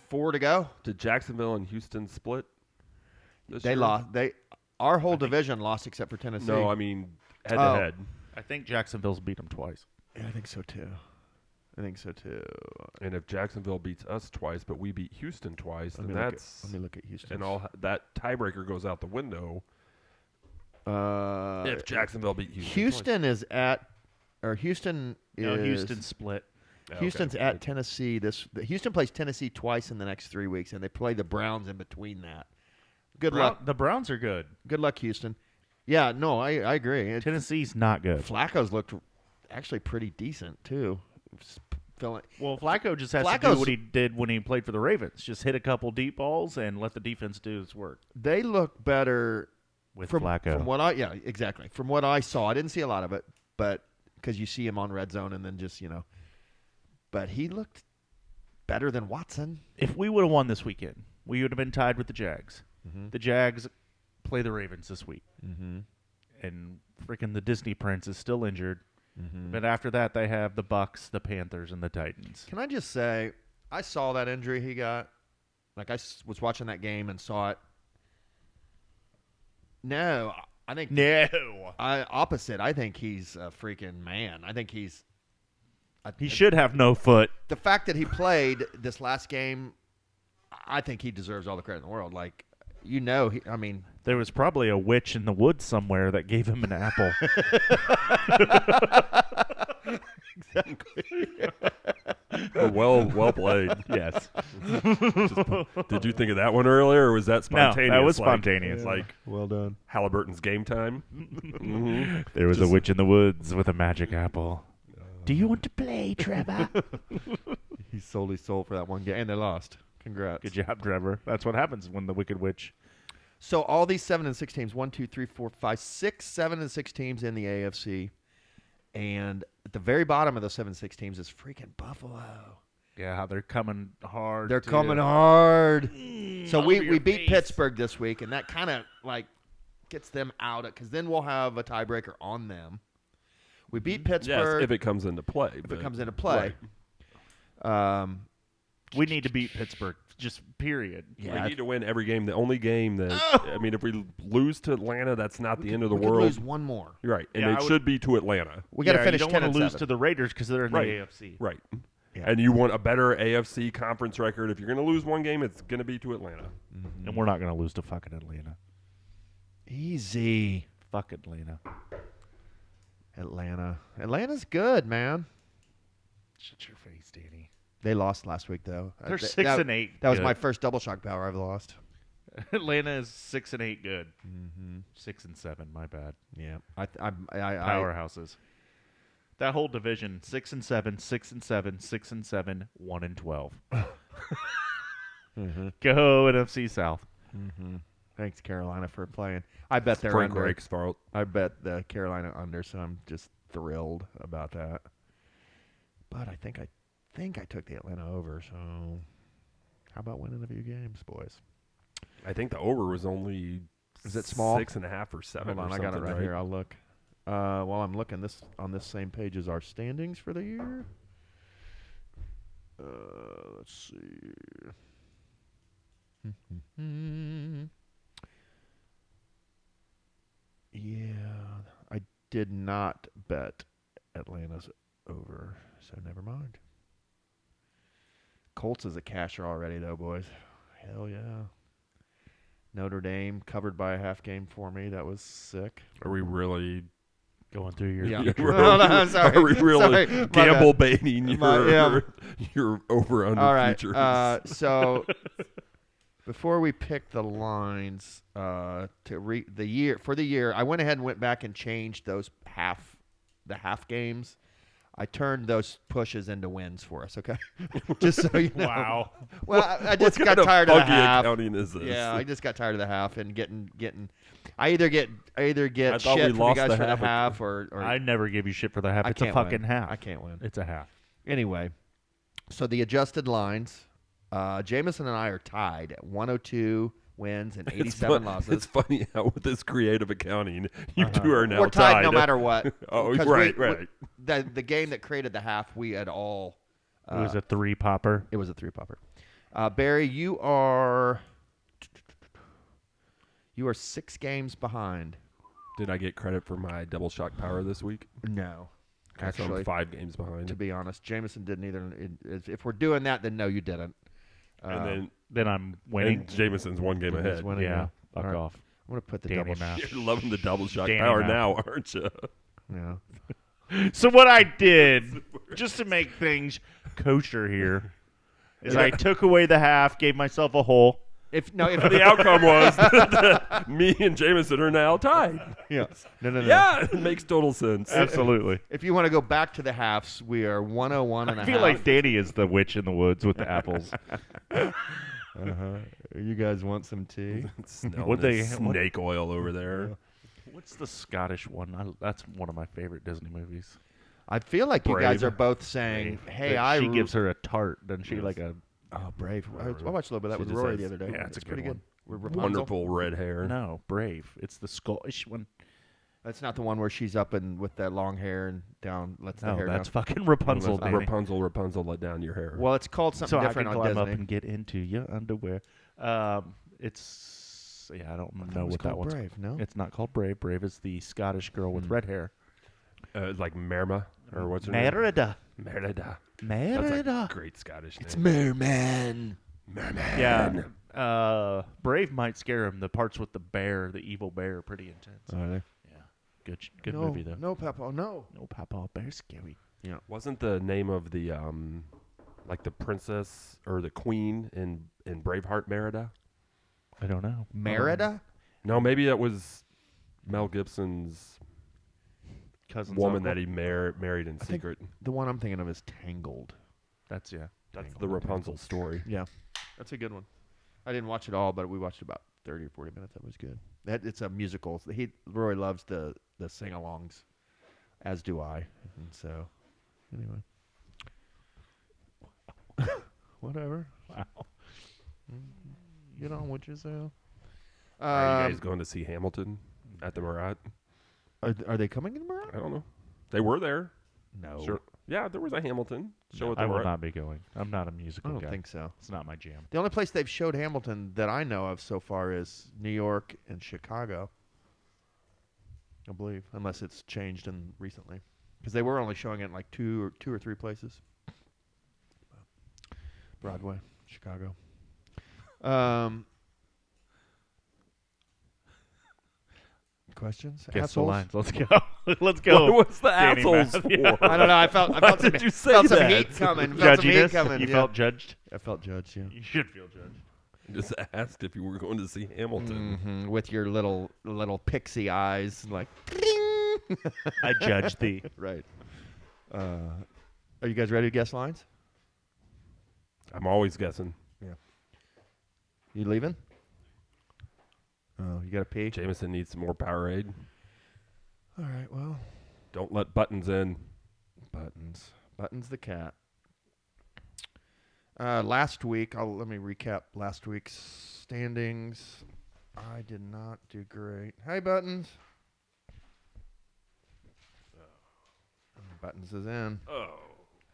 4 to go? Did Jacksonville and Houston split? This They year? lost. Our whole division lost except for Tennessee. No, I mean head Oh. to head. I think Jacksonville's beat them twice. Yeah, I think so too. I think so too. And if Jacksonville beats us twice, but we beat Houston twice, then Let that's me look at Houston. and all that tiebreaker goes out the window. If Jacksonville beat Houston, Houston is at, or Houston is. No, Houston split. Houston's at Tennessee. Houston plays Tennessee twice in the next 3 weeks, and they play the Browns in between that. Good luck. The Browns are good. Good luck, Houston. Yeah, no, I agree. Tennessee's not good. Flacco's looked actually pretty decent too. Well, Flacco just has to do what he did when he played for the Ravens. Just hit a couple deep balls and let the defense do its work. They look better with Flacco. From what exactly. From what I saw, I didn't see a lot of it, but because you see him on red zone and then just but he looked better than Watson. If we would have won this weekend, we would have been tied with the Jags. Mm-hmm. The Jags play the Ravens this week. Mm-hmm. And freaking the Disney Prince is still injured. Mm-hmm. But after that, they have the Bucks, the Panthers, and the Titans. Can I just say, I saw that injury he got. Like, I was watching that game and saw it. No, I think... No. Opposite. I think he's a freaking man. I think he's... He should have no foot. The fact that he played this last game, I think he deserves all the credit in the world. Like, there was probably a witch in the woods somewhere that gave him an apple. Exactly. Well played. Yes. Did you think of that one earlier, or was that spontaneous? No, that was spontaneous. Like well done. Halliburton's game time. Mm-hmm. There was a witch in the woods with a magic apple. Do you want to play, Trevor? He sold his soul for that one game, and they lost. Congrats. Good job, Trevor. That's what happens when the Wicked Witch. So all these 7-6 teams, 1, 2, 3, 4, 5, 6, 7-6 teams in the AFC, and at the very bottom of those 7-6 teams is freaking Buffalo. Yeah, they're coming hard. They're coming hard. So we beat face. Pittsburgh this week, and that kind of gets them out, because then we'll have a tiebreaker on them. We beat Pittsburgh. Yes, if it comes into play. If it comes into play. Right. We need to beat Pittsburgh, just period. Yeah, we need to win every game. The only game that if we lose to Atlanta, that's not the end of the world. We could lose one more. You're right, and it should be to Atlanta. We got to finish you 10 don't and want to lose 7. to the Raiders because they're in the AFC. Right. Yeah. And you want a better AFC conference record. If you're going to lose one game, it's going to be to Atlanta. Mm-hmm. And we're not going to lose to fucking Atlanta. Easy. Fuck Atlanta. Atlanta's good, man. Shut your face, Danny. They lost last week, though. They're 6-8. That was my first double shock power I've lost. Atlanta is 6-8 good. Mm-hmm. 6-7, my bad. Yeah, Powerhouses. That whole division: 6-7, 6-7, 6-7, 1-12. Mm-hmm. Go NFC South. Mm-hmm. Thanks, Carolina, for playing. I bet they're Frank under. Reich's fault. I bet the Carolina under, so I'm just thrilled about that. But I think I took the Atlanta over. So how about winning a few games, boys? I think the over was only Is it small? 6.5 or 7. Hold on, I got it right here. I'll look. While I'm looking, on this same page is our standings for the year. Let's see. Yeah, I did not bet Atlanta's over, so never mind. Colts is a casher already, though, boys. Hell yeah. Notre Dame covered by a half game for me. That was sick. Are we really Going through your Yeah. future. Oh, no, I'm sorry. Are we really Sorry. gamble baiting Yeah. your over under All right. futures? So before we pick the lines for the year, I went ahead and went back and changed the half games. I turned those pushes into wins for us. Okay, just so you know. Wow. Well, I just What got kind of tired of the funky half. accounting is this? Yeah, I just got tired of the half and getting. I either get I shit thought we from you lost guys the for the half. half or I never give you shit for the half. I It's a can't fucking win. half. I can't win. It's a half. Anyway, so the adjusted lines, Jameson and I are tied at 102 wins and 87 losses. It's funny how with this creative accounting, you two are now We're tied no matter what. Oh, 'Cause right. The game that created the half, we had all. It was a 3-popper. It was a 3-popper. Barry, you are 6 games behind. Did I get credit for my double shock power this week? No, 'Cause I'm actually. 5 games behind. To be honest, Jameson didn't either. If we're doing that, then no, you didn't. And Then I'm winning. and Jameson's 1 game He's ahead. winning, Yeah, yeah. fuck All right. off. I'm gonna put the Danny double. Math. You're loving the double shot Danny power Math. now, aren't you? Yeah. So what I did, just to make things kosher here, is I took away the half, gave myself a hole. If The outcome was that me and Jameson are now tied. yeah. No. Yeah, it makes total sense. Absolutely. If you want to go back to the halves, we are 101 and I a feel half. like Danny is the witch in the woods with the apples. You guys want some tea? Smelling What the they- snake oil over there. What's the Scottish one? That's one of my favorite Disney movies. I feel like you guys Brave. are both saying, "Hey, She gives her a tart, doesn't she? Yes. like a Oh, Brave. I watched a little bit of that She with just Rory has- the other day. yeah, it's a good pretty one. good. With Rapunzel. Wonderful red hair. no Brave. It's the Scottish one. That's not the one where she's up and with that long hair and down lets the No, hair that's down. fucking Rapunzel. Danny. Rapunzel, let down your hair. Well, it's called something so I different can on climb up Disney. and get into your underwear. It's I don't I thought know it was what that called one's. Brave. No. It's not called Brave. Brave is the Scottish girl with red hair. Like Merma, or what's her name? Merida. Merida. That's Merida. a great Scottish name. It's Merman. Merman. Yeah. Brave might scare him. The parts with the bear, the evil bear, are pretty intense. Are they? Yeah. Good no, movie though. No, Papa. No. No, Papa, bear's scary. Wasn't the name of the like the princess or the queen in Braveheart Merida? I don't know. Merida. No, maybe that was Mel Gibson's Cousin's woman uncle? that he married in think- secret. The one I'm thinking of is Tangled. That's That's the Rapunzel story. Yeah, that's a good one. I didn't watch it all, but we watched about 30 or 40 minutes. That was good. It's a musical. Roy loves the sing-alongs, as do I. And so, anyway, whatever. Wow. Get on with yourself. Are you guys going to see Hamilton at the Murat? Are they coming in tomorrow? I don't know. They were there. No, Sure. Yeah, there was a Hamilton show at the I will Murat. not be going. I'm not a I musical don't guy. think so. It's not my jam. The only place they've showed Hamilton that I know of so far is New York and Chicago. I believe, unless it's changed in recently, because they were only showing it in like two or three places. Broadway, Chicago. Questions? Guess the Assholes? lines. Let's go. Let's go. What's the Danny assholes Math. for? Yeah. I don't know. I felt Why some, did you say felt some that? heat coming. Felt some heat Judginess. coming. You yeah. felt judged. I felt judged. Yeah. You should feel judged. Just asked if you were going to see Hamilton. Mhm, with your little pixie eyes, like. I judged thee. Right. Are you guys ready to guess lines? I'm always guessing. You leaving? Oh, you got to pee? Jameson needs some more Powerade. All right, well. Don't let Buttons in. Buttons. Buttons the cat. Last week, let me recap last week's standings. I did not do great. Hey, Buttons. Buttons is in. Oh.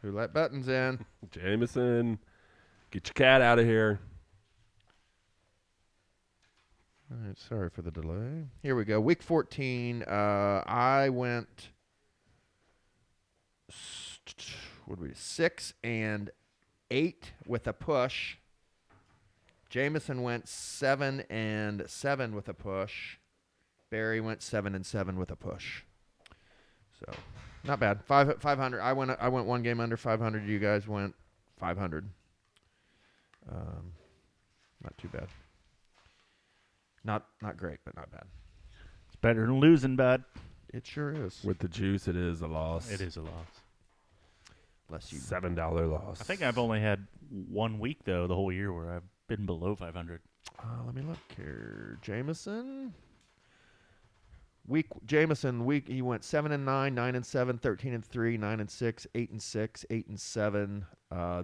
Who let Buttons in? Jameson, get your cat out of here. All right, sorry for the delay. Here we go. Week 14. I went. What did we do? 6 and 8 with a push. Jameson went 7 and 7 with a push. Barry went 7 and 7 with a push. So, not bad. 500. I went 1 game under 500. You guys went 500. Not too bad. Not great, but not bad. It's better than losing, bud. It sure is. With the juice, it is a loss. It is a loss. Less you. $7 loss. I think I've only had 1 week, though, the whole year where I've been below 500. Let me look here. Jameson. He went 7 and 9, 9 and 7, 13 and 3, 9 and 6, 8 and 6, 8 and 7.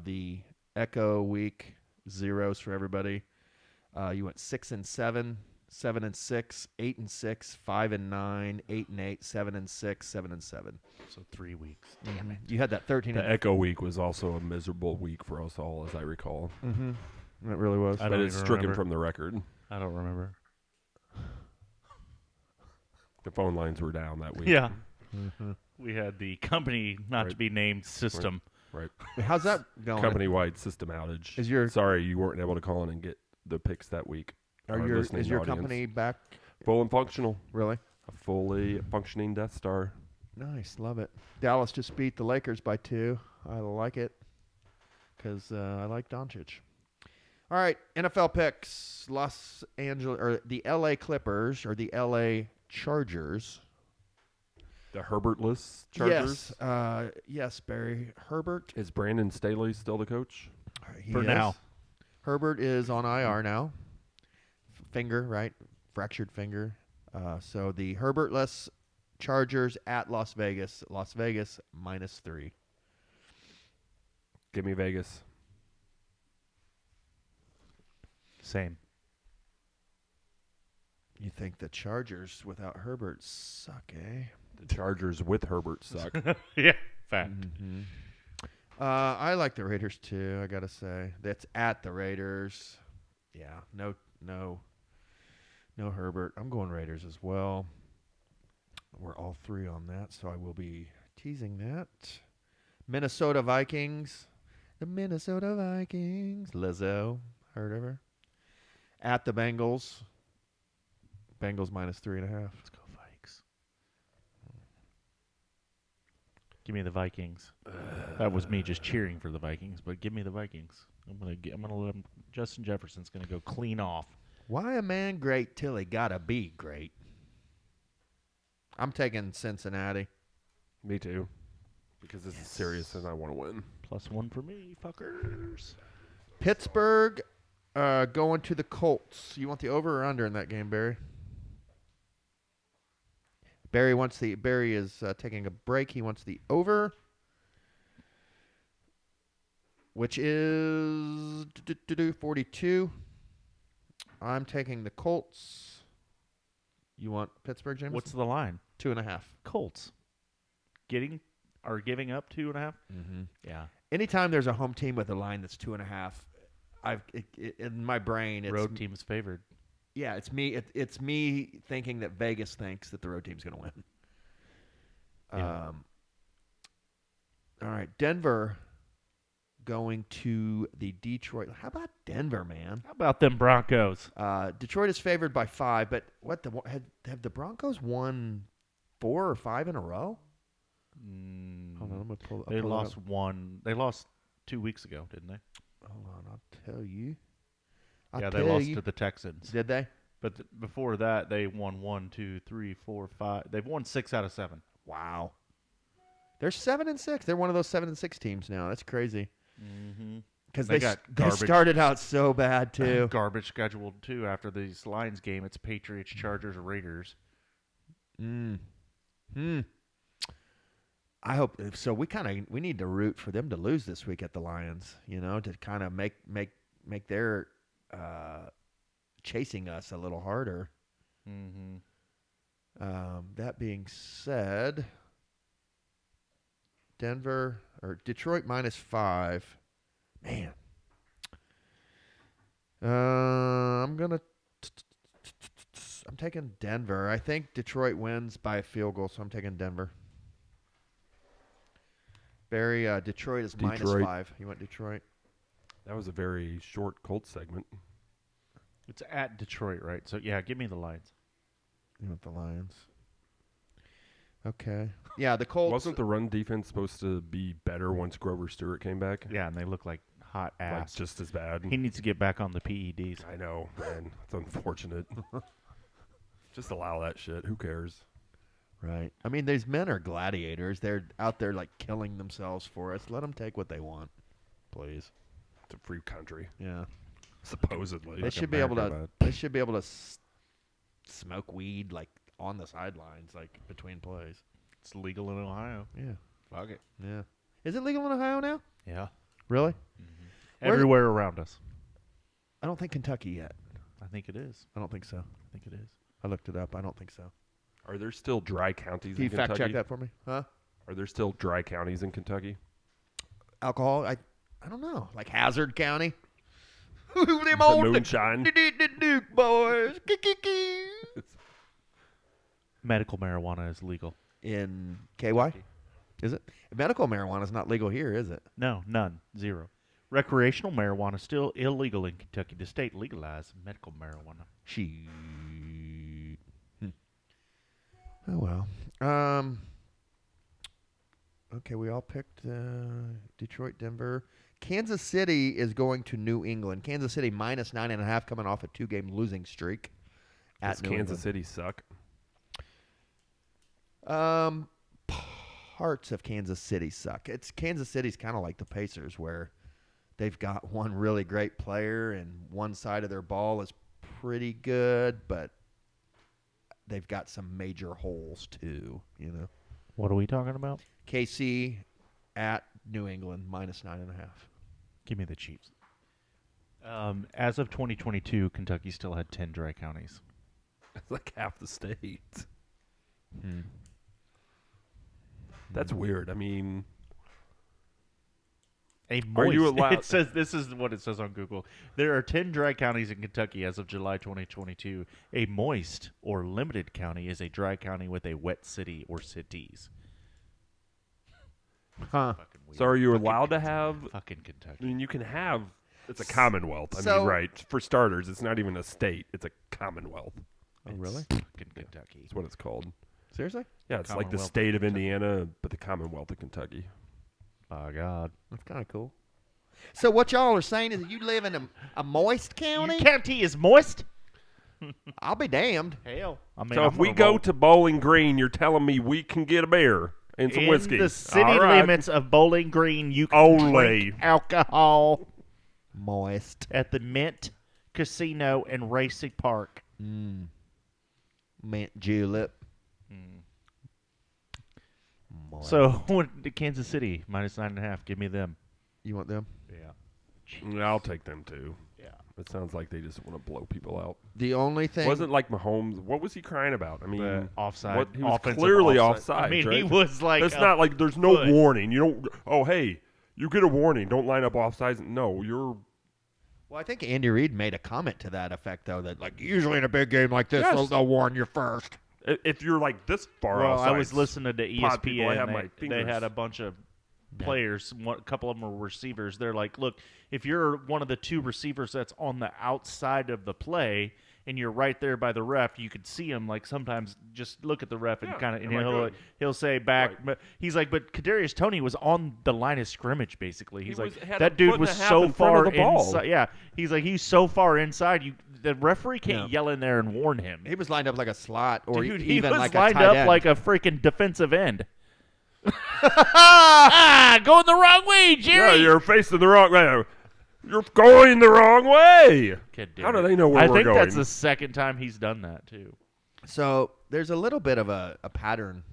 The Echo week, zeros for everybody. You went 6 and 7, 7 and 6, 8 and 6, 5 and 9, 8 and 8, 7 and 6, 7 and 7. So 3 weeks. Damn it! You had that 13. The Echo week was also a miserable week for us all, as I recall. Mm-hmm. It really was. I But don't it's even stricken remember. from the record. I don't remember. The phone lines were down that week. Yeah. Mm-hmm. We had the company not to Right. be named system. Right. How's that going? Company-wide system outage. Is your- Sorry you weren't able to call in and get the picks that week. Our listening Is your audience. company back? Full and functional. Really? A fully functioning Death Star. Nice, love it. Dallas just beat the Lakers by 2. I like it because I like Doncic. All right, NFL picks: Los Angeles or the L.A. Clippers or the L.A. Chargers. The Herbertless Chargers. Yes, Barry Herbert. Is Brandon Staley still the coach? He For is. now. Herbert is on IR now. Finger, right? Fractured finger. So the Herbertless Chargers at Las Vegas. Las Vegas -3. Give me Vegas. Same. You think the Chargers without Herbert suck, eh? The Chargers with Herbert suck. Yeah. Fact. Mm-hmm. I like the Raiders too. I gotta say that's at the Raiders. Yeah, no Herbert. I'm going Raiders as well. We're all 3 on that, so I will be teasing that. Minnesota Vikings. The Minnesota Vikings. Lizzo, heard of her? At the Bengals. Bengals -3.5. Let's go Vikes. Give me the Vikings. That was me just cheering for the Vikings, but give me the Vikings. I'm gonna let him. Justin Jefferson's gonna go clean off. Why a man great till he gotta be great? I'm taking Cincinnati. Me too. Because this is serious and I want to win. +1 for me, fuckers. Pittsburgh going to the Colts. You want the over or under in that game, Barry? Barry is taking a break. He wants the over, which is 42. I'm taking the Colts. You want Pittsburgh, James? What's the line? 2.5. Colts. Giving up 2.5? Mm-hmm. Yeah. Anytime there's a home team with a line that's 2.5, in my brain, it's Road team's favored. Yeah, it's me. It's me thinking that Vegas thinks that the road team's going to win. Yeah. All right, Denver going to the Detroit. How about Denver, man? How about them Broncos? Detroit is favored by 5, but have the Broncos won 4 or 5 in a row? Hold on, I'm gonna pull. They pull it lost up. one. They lost 2 weeks ago, didn't they? Hold on, I'll tell you. Yeah, they lost to the Texans. Did they? But before that, they won 1, 2, 3, 4, 5. They've won 6 out of 7. Wow. They're 7-6. They're one of those 7-6 teams now. That's crazy. Mm-hmm. Because They they got they garbage. started out so bad too. Garbage scheduled too after these Lions game. It's Patriots, Chargers, Raiders. I hope so. We need to root for them to lose this week at the Lions. You know, to kind of make their chasing us a little harder. Mm-hmm. That being said, Denver or Detroit -5. Man, I'm taking Denver. I think Detroit wins by a field goal, so I'm taking Denver. Barry, Detroit is -5. You went Detroit. That was a very short Colts segment. It's at Detroit, right? So yeah, give me the Lions. You went the Lions. Okay. Yeah, the Colts. Wasn't the run defense supposed to be better once Grover Stewart came back? Yeah, and they look like hot Like ass. just as bad. He needs to get back on the PEDs. I know, man. It's unfortunate. Just allow that shit. Who cares? Right. I mean, these men are gladiators. They're out there like killing themselves for us. Let them take what they want, please. It's a free country, Yeah. supposedly. They Like should be able to. America, They should be able to smoke weed like on the sidelines, like between plays. It's legal in Ohio. Yeah. Fuck it. Yeah. Is it legal in Ohio now? Yeah. Really? Where- Everywhere around us. I don't think Kentucky yet. I think it is. I don't think so. I think it is. I looked it up. I don't think so. Are there still dry counties Can you in fact Kentucky? check that for me? Huh? Are there still dry counties in Kentucky? Alcohol? I don't know. Like Hazard County. Them The old moonshine? Duke boys. Medical marijuana is legal. in KY? Is it? Medical marijuana is not legal here, is it? No, none. Zero. Recreational marijuana is still illegal in Kentucky. The state legalized medical marijuana. Oh, well. Okay, we all picked Detroit, Denver. Kansas City is going to New England. Kansas City minus 9.5 coming off a 2-game losing streak. Does Kansas City suck? Parts of Kansas City suck. Kansas City's kind of like the Pacers, where they've got one really great player and one side of their ball is pretty good, but they've got some major holes too. What are we talking about? KC at New England minus 9.5. Give me the Chiefs. As of 2022, Kentucky still had 10 dry counties. It's like half the state. That's weird. I mean, Are you allowed? It says this is what it says on Google. There are 10 dry counties in Kentucky as of July 2022. A moist or limited county is a dry county with a wet city or cities. Huh. Fucking weird. So are you Fucking allowed to Kentucky. have? Fucking I Kentucky? mean, you can have. It's a commonwealth. I So- mean, right? For starters, it's not even a state. It's a commonwealth. Oh, really? Fucking Kentucky. That's what it's called. Seriously? Yeah, it's like the Commonwealth state of of Indiana, but the Commonwealth of Kentucky. By God. That's kind of cool. So what y'all are saying is that you live in a moist county? Your county is moist? I'll be damned. Hell. I mean, So I'm if we gonna go roll. to Bowling Green, you're telling me we can get a beer and some in whiskey. the city All right. limits of Bowling Green, you can Only. drink alcohol Moist. at the Mint Casino and Racing Park. Mint julep. Moist. So, the Kansas City minus 9.5. Give me them. You want them? Yeah. I'll take them too. Yeah. It sounds like they just want to blow people out. The only thing Wasn't like Mahomes. What was he crying about? I mean, The offside. What, he was offensive clearly offside. offside. I mean, right? he was like. That's a not like there's no foot. warning. You don't. Oh, hey, you get a warning. Don't line up offsides. No, you're. Well, I think Andy Reid made a comment to that effect, though, that like usually in a big game like this, Yes. they'll warn you first. If you're like this far Well, outside. I was listening to pod people, I ESPN. have my They fingers. had a bunch of players. A couple of them were receivers. They're like, look, if you're one of the two receivers that's on the outside of the play and you're right there by the ref, you could see him. Like sometimes just look at the ref and Yeah, kind of, and am I good? he'll say back. Right. But he's like, but Kadarius Toney was on the line of scrimmage basically. He's He like, had a that dude foot and was a half so in front of far the ball. inside. Yeah, he's like, he's so far inside. The referee can't Yeah. yell in there and warn him. He was lined up like a slot, or Dude, he even was like lined a tight up end. like a freaking defensive end. Going the wrong way, Jerry. Yeah, you're facing the wrong way. You're going the wrong way. God damn How do it. they know where I we're think going? that's the second time he's done that too. So there's a little bit of a pattern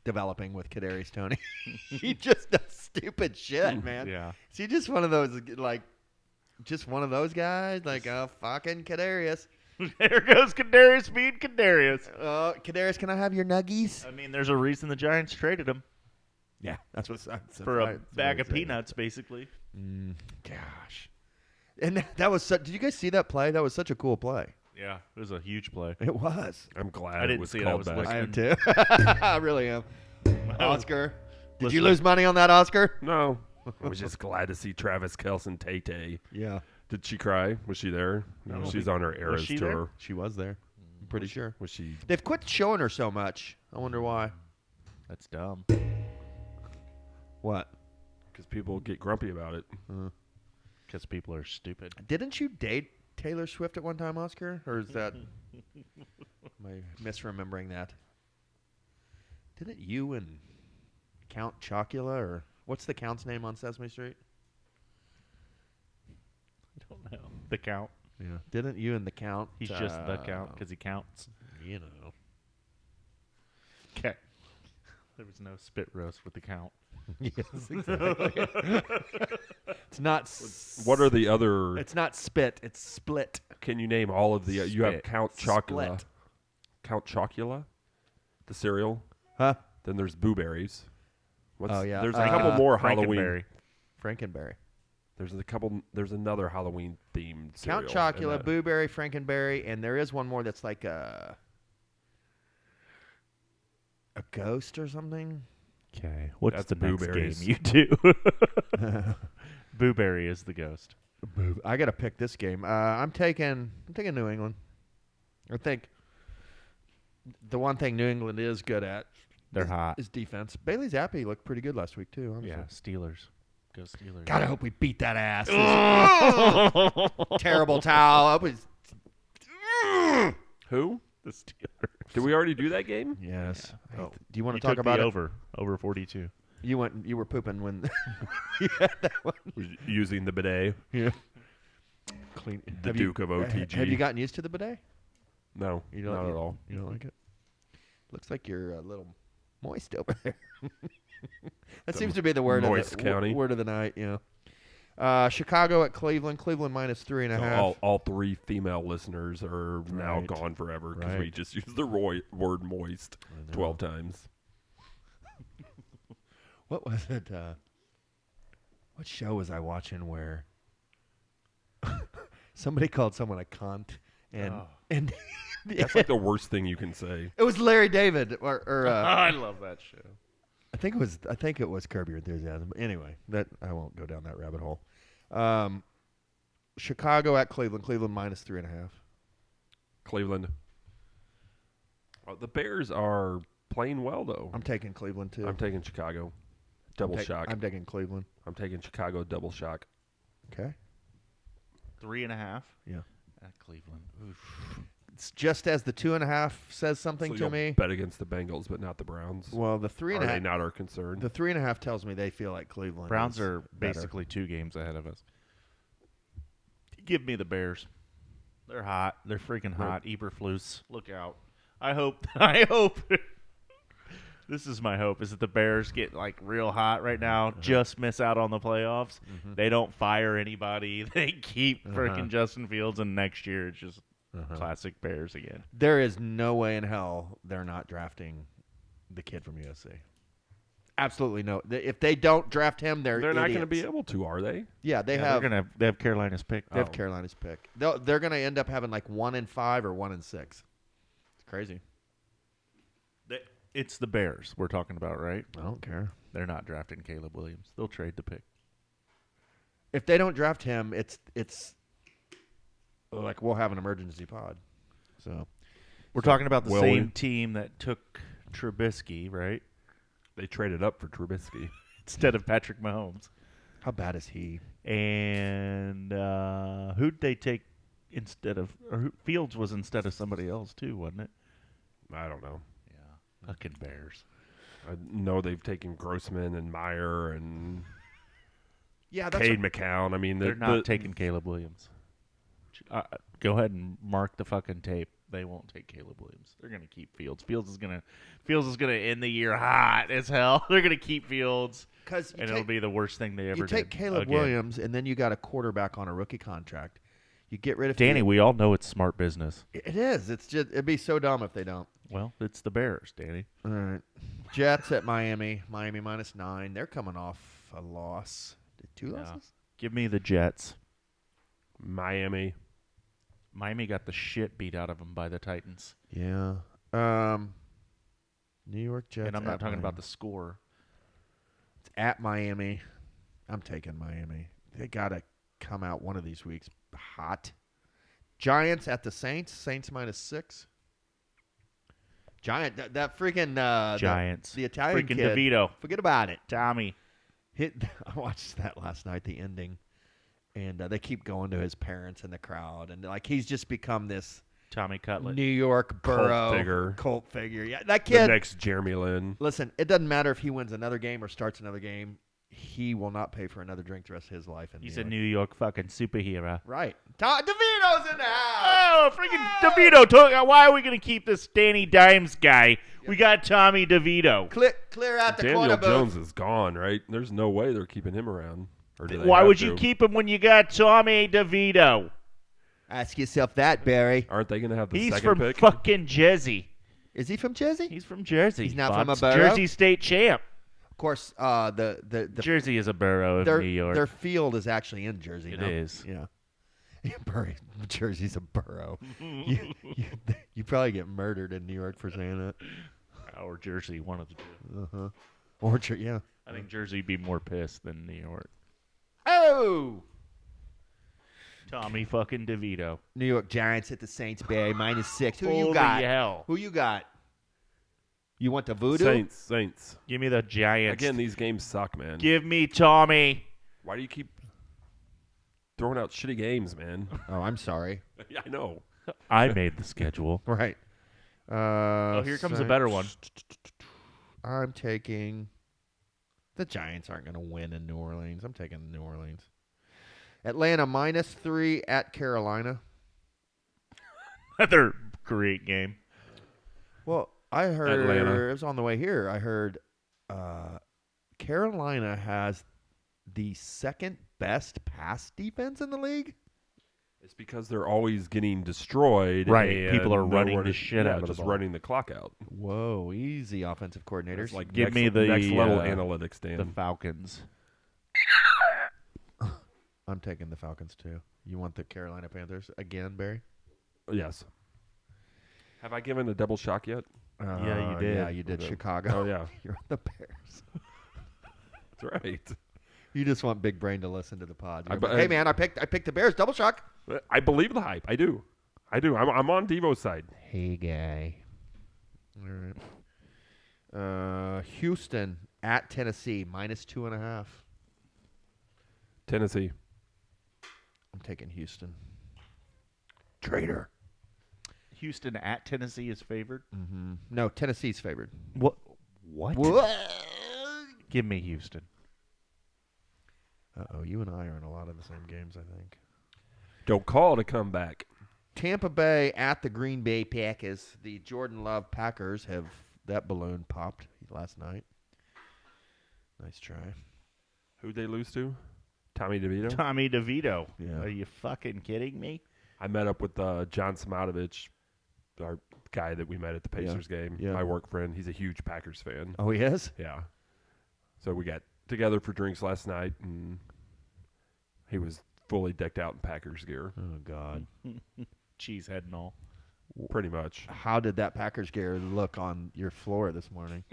developing with Kadarius Toney. He just does stupid shit, man. Yeah. Is he just one of those just one of those guys? Like, oh, fucking Kadarius. There goes Kadarius being Kadarius. Kadarius, can I have your nuggies? I mean, there's a reason the Giants traded him Yeah, that's what's for a bag of peanuts, basically. Gosh. And that was such. Did you guys see that play? That was such a cool play. Yeah, it was a huge play. It was. I'm glad I didn't it was see it, I called was back. listening. I am too. I really am. Oscar, did you Listen. lose money on that, Oscar? No, I was just glad to see Travis Kelce Tay. Yeah, Did she cry? Was she there? No, she's on her Eras she tour. there? she was there. I'm pretty sure. Was she? They've quit showing her so much. I wonder why. That's dumb. What? Because people get grumpy about it. Because people are stupid. Didn't you date Taylor Swift at one time, Oscar? Or is that... am I misremembering that? Didn't you and Count Chocula, or... What's the Count's name on Sesame Street? I don't know. The Count. Yeah. Didn't you and the Count... He's just the Count because he counts. You know. Okay. There was no spit roast with the Count. Yes, exactly. It's not... What are the other? It's not spit. It's split. Can you name all of the? You have Spit. Count Chocula. Split. Count Chocula, the cereal. Huh? Then there's Blueberries. Oh, yeah. There's a couple more Halloween. Frankenberry. Frankenberry. There's a couple. There's another Halloween themed cereal. Count and Chocula, that- Blueberry, Frankenberry, and there is one more that's like a... a ghost or something. Okay. What's That's the next Blueberries. game you do? Booberry is the ghost. I got to pick this game. I'm taking New England. I think the one thing New England is good at They're hot. is defense. Bailey Zappi looked pretty good last week too. Honestly. Yeah, Steelers. Go Steelers. God, I hope we beat that ass. Terrible towel. I was. Who? The Steelers. Did we already do that game? Yes. Oh. Do you want You to talk took about the it? over 42. You were pooping when you had that one. Using the bidet. Yeah. Clean. The Duke of OTG. Have you gotten used to the bidet? No, You don't not at all. You don't like it? Looks like you're a little moist over there. That seems to be the word moist of the county. word of the night. Yeah. Chicago at Cleveland. Cleveland minus 3.5. All three female listeners are now Right. gone forever because Right. we just used the word moist 12 times. What was it? What show was I watching where somebody called someone a cunt and That's like the worst thing you can say. it was Larry David or I love that show. I think it was Curb Your Enthusiasm. But anyway, that I won't go down that rabbit hole. Chicago at Cleveland. Cleveland minus 3.5. Cleveland. The Bears are playing well, though. I'm taking Cleveland too. I'm taking Chicago. Double shock. I'm taking Cleveland. I'm taking Chicago double shock. Okay. 3.5. Yeah. At Cleveland. Oof. It's just as the 2.5 says something So to you'll me. bet against the Bengals, but not the Browns. Well, the Are they 3.5. not our concern? The 3.5 tells me they feel like Cleveland. Browns is are better. basically 2 games ahead of us. Give me the Bears. They're hot. They're freaking hot. Eberflus. Look out. I hope. This is my hope, is that the Bears get like real hot right now, just miss out on the playoffs. They don't fire anybody. They keep freaking Justin Fields, and next year it's just classic Bears again. There is no way in hell they're not drafting the kid from USC. Absolutely no. If they don't draft him, they're not going to idiots. be able to, are they? Yeah, they Yeah, have. they have Carolina's pick. They have Carolina's pick. They're going to end up having like 1-5 or 1-6. It's crazy. It's the Bears we're talking about, right? I don't care. They're not drafting Caleb Williams. They'll trade the pick. If they don't draft him, it's like we'll have an emergency pod. So We're talking about the Will same we? team that took Trubisky, right? They traded up for Trubisky. Instead of Patrick Mahomes. how bad is he? And who'd they take instead of Fields was instead of somebody else too, wasn't it? I don't know. Yeah. Fucking Bears. I know they've taken Grossman and Meyer and Yeah, that's Cade McCown. I mean, They're not taking Caleb Williams. Go ahead and mark the fucking tape. They won't take Caleb Williams. They're gonna keep Fields. Fields is gonna end the year hot as hell. They're gonna keep Fields, because and it'll be the worst thing they ever you take did. Caleb again. Williams, and then you got a quarterback on a rookie contract. You get rid of Danny, Fields. we all know it's smart business. It is. It's just it'd be so dumb if they don't. Well, it's the Bears, Danny. All right. Jets at Miami. Miami minus 9. They're coming off a loss. 2 Yeah. losses? Give me the Jets. Miami. Miami got the shit beat out of them by the Titans. Yeah. New York Jets. And I'm not at talking about Miami. the score. It's at Miami. I'm taking Miami. They got to come out one of these weeks hot. Giants at the Saints. Saints minus 6. Giant. That freaking Giants. The Italian Freaking kid. DeVito. Forget about it. Tommy. I watched that last night, the ending, and they keep going to his parents in the crowd, and like he's just become this Tommy Cutlet. New York borough figure. figure. Yeah, that The kid. next Jeremy Lin. Listen, it doesn't matter if he wins another game or starts another game. He will not pay for another drink the rest of his life. He's a New York fucking superhero. Right. DeVito's in the house. Oh, freaking DeVito. Why are we going to keep this Danny Dimes guy? We got Tommy DeVito. Clear out the Daniel corner booth. Jones is gone, right? There's no way they're keeping him around. Or do they Why have would to? you keep him when you got Tommy DeVito? Ask yourself that, Barry. Aren't they going to have the He's second from pick? fucking Jersey. Is he from Jersey? He's from Jersey. He's not from a Fox. borough? Jersey State champ. Of course, the Jersey is a borough of their New York. their field is actually in Jersey. It no? is. Yeah. Jersey's a borough. you probably get murdered in New York for saying that. Or Jersey, one of the two. Yeah. I think Jersey would be more pissed than New York. Oh! Tommy fucking DeVito. New York Giants hit the Saints Bay -6. Who you Holy got? hell. Who you got? You want the voodoo? Saints. Give me the Giants. Again, these games suck, man. Give me Tommy. Why do you keep throwing out shitty games, man? Oh, I'm sorry. Yeah, I know. I made the schedule. Right. Here comes a better one. I'm taking the Giants aren't going to win in New Orleans. I'm taking New Orleans. Atlanta -3 at Carolina. Another great game. Well, I heard Atlanta. it was on the way here. I heard Carolina has the second best pass defense in the league. It's because they're always getting destroyed. Right. and People are running nowhere the to- shit yeah, out of the just ball. running the clock out. Whoa, easy offensive coordinators. It's like Give next, me the, next level uh, analytics, Dan. The Falcons. I'm taking the Falcons too. You want the Carolina Panthers again, Barry? Yes. Have I given a double shock yet? Yeah, you did. Yeah, you did. Okay. Chicago. Oh, yeah. You're on the Bears. That's right. You just want Big Brain to listen to the pod. You're I- like, hey man, I picked the Bears. Double shock. I believe the hype. I do. I'm on Devo's side. Hey guy. All right. Houston at Tennessee -2.5. Tennessee. I'm taking Houston. Traitor. Houston at Tennessee is favored. Mm-hmm. No, Tennessee's favored. What? What? Give me Houston. Uh-oh, you and I are in a lot of the same games, I think. Don't call to come back. Tampa Bay at the Green Bay Packers. The Jordan Love Packers have that balloon popped last night. Nice try. Who'd they lose to? Tommy DeVito? Tommy DeVito. Yeah. Are you fucking kidding me? I met up with John Simotovich, our guy that we met at the Pacers game. Yeah. My work friend. He's a huge Packers fan. Oh, he is? Yeah. So we got together for drinks last night, and he was fully decked out in Packers gear, Oh, God. Cheesehead and all. pretty much. How did that Packers gear look on your floor this morning?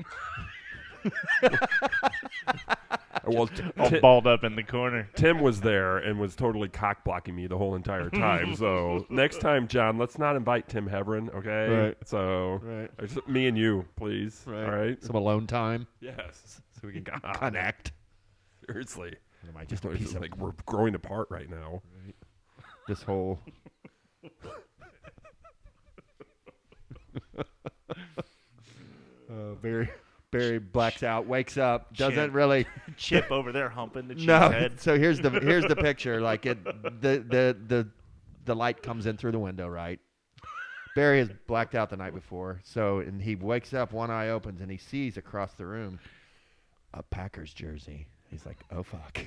Well, All balled up in the corner. Tim was there and was totally cock blocking me the whole entire time. So next time, John, let's not invite Tim Heverin, okay? Right. So Right. just me and you, please. All right. Some alone time. Yes. So we can Connect. Seriously. Am I just a It's piece of like we're growing apart right now. this whole... Barry blacks out, wakes up, doesn't Chip. really... Chip over there humping the No. cheesehead. So here's the picture. Like the light comes in through the window, right? Barry has blacked out the night before, and he wakes up, one eye opens, and he sees across the room a Packers jersey. He's like, "Oh fuck!"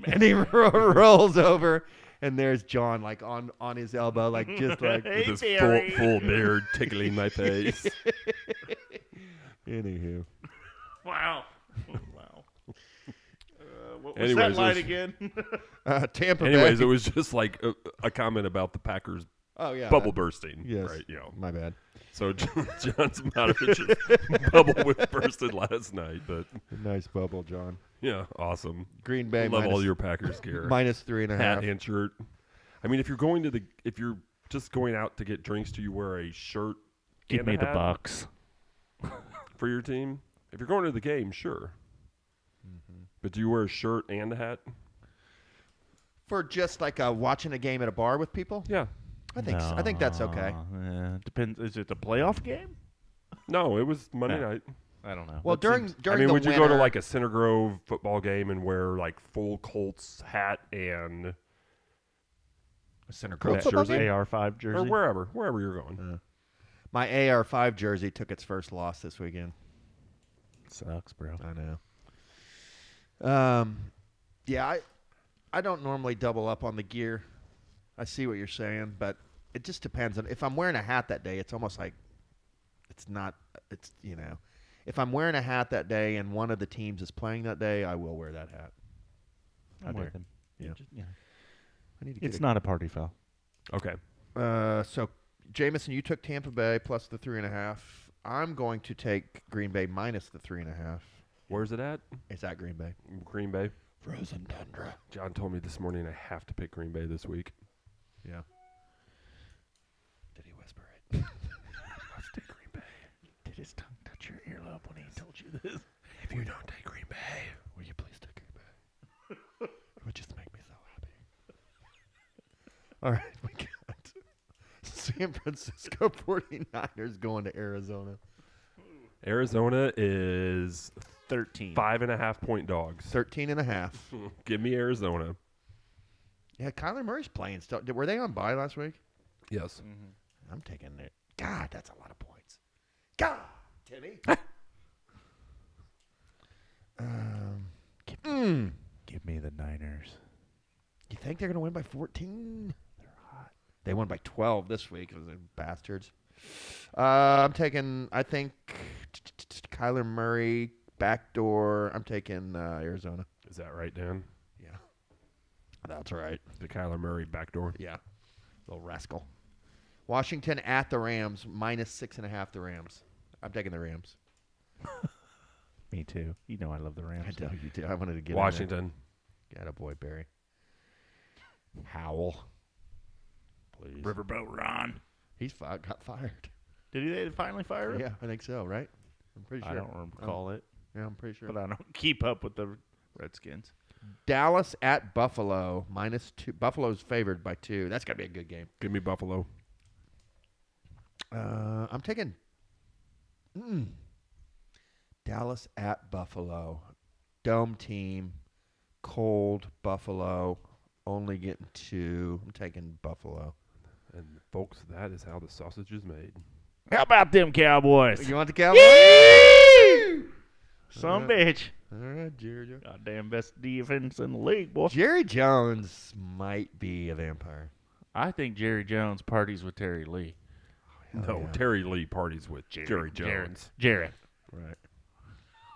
And he rolls over, and there's John, like on his elbow, like just like. Hey, With his Barry. full beard tickling my face. Anywho, Wow. Wow. What was Anyways, that it line was- again? Tampa Anyways, Bay. it was just like a comment about the Packers Oh yeah, bubble bursting. Yes, Right. You know. my bad. So John's bubble bursted last night, but Nice bubble, John. yeah, awesome. Green Bay Love all minus- your Packers gear. -3.5. Hat and shirt. I mean, if you're just going out to get drinks, do you wear a shirt? Give and me a the hat Bucks. for your team. If you're going to the game, sure. But do you wear a shirt and a hat? For just like watching a game at a bar with people. Yeah. I think I think that's okay. Depends. Is it the playoff game? No, it was Monday No. night. I don't know. Well, That during seems- I mean, the would you go to winter- like a Center Grove football game and wear like full Colts hat and a Center Grove Grove football jersey? game? AR5 jersey. or wherever you're going? My AR5 jersey took its first loss this weekend. Sucks, bro. I know. Yeah, I don't normally double up on the gear. I see what you're saying, but it just depends on if I'm wearing a hat that day. It's almost like it's not. It's if I'm wearing a hat that day and one of the teams is playing that day, I will wear that hat. I'm dare. with him. Yeah. Yeah. I need to get It's not a party foul. Okay. So Jameson, you took Tampa Bay plus the 3.5. I'm going to take Green Bay minus the 3.5. Where's it at? It's at Green Bay. Green Bay. Frozen tundra. John told me this morning I have to pick Green Bay this week. Yeah. Did he whisper it? Let's take Green Bay. Did his tongue touch your earlobe when he told you this? If you don't take Green Bay, Will you please take Green Bay? It would just make me so happy. All right, we got San Francisco 49ers going to Arizona. Arizona is 13. 5.5-point dogs. 13.5. Give me Arizona. Yeah, Kyler Murray's playing still. Were they on bye last week? Yes. Mm-hmm. I'm taking it. God, that's a lot of points. God, Timmy. Give me the Niners. You think they're going to win by 14? They're hot. They won by 12 this week. Those bastards. I'm taking, I think, Kyler Murray, backdoor. I'm taking Arizona. Is that right, Dan? Yeah. That's right. The Kyler Murray backdoor. Yeah. Little rascal. Washington at the Rams, minus 6.5 the Rams. I'm taking the Rams. Me too. You know I love the Rams. I know you do. I wanted to get Washington. Get a boy, Barry. Howell. Please. Riverboat Ron. He's got fired. Did they finally fire him? Yeah, I think so, right? I'm pretty sure. I don't recall it, Yeah, I'm pretty sure. but I don't keep up with the Redskins. Dallas at Buffalo, minus 2. Buffalo's favored by 2. That's got to be a good game. Give me Buffalo. I'm taking Dallas at Buffalo. Dome team, cold Buffalo, only getting 2. I'm taking Buffalo. And folks, that is how the sausage is made. How about them Cowboys? You want the Cowboys? Some bitch. All right, Jerry. Goddamn best defense in the league, boy. Jerry Jones might be a vampire. I think Jerry Jones parties with Terry Lee. No, yeah. Terry Lee parties with Jerry Jones. Jared. Right.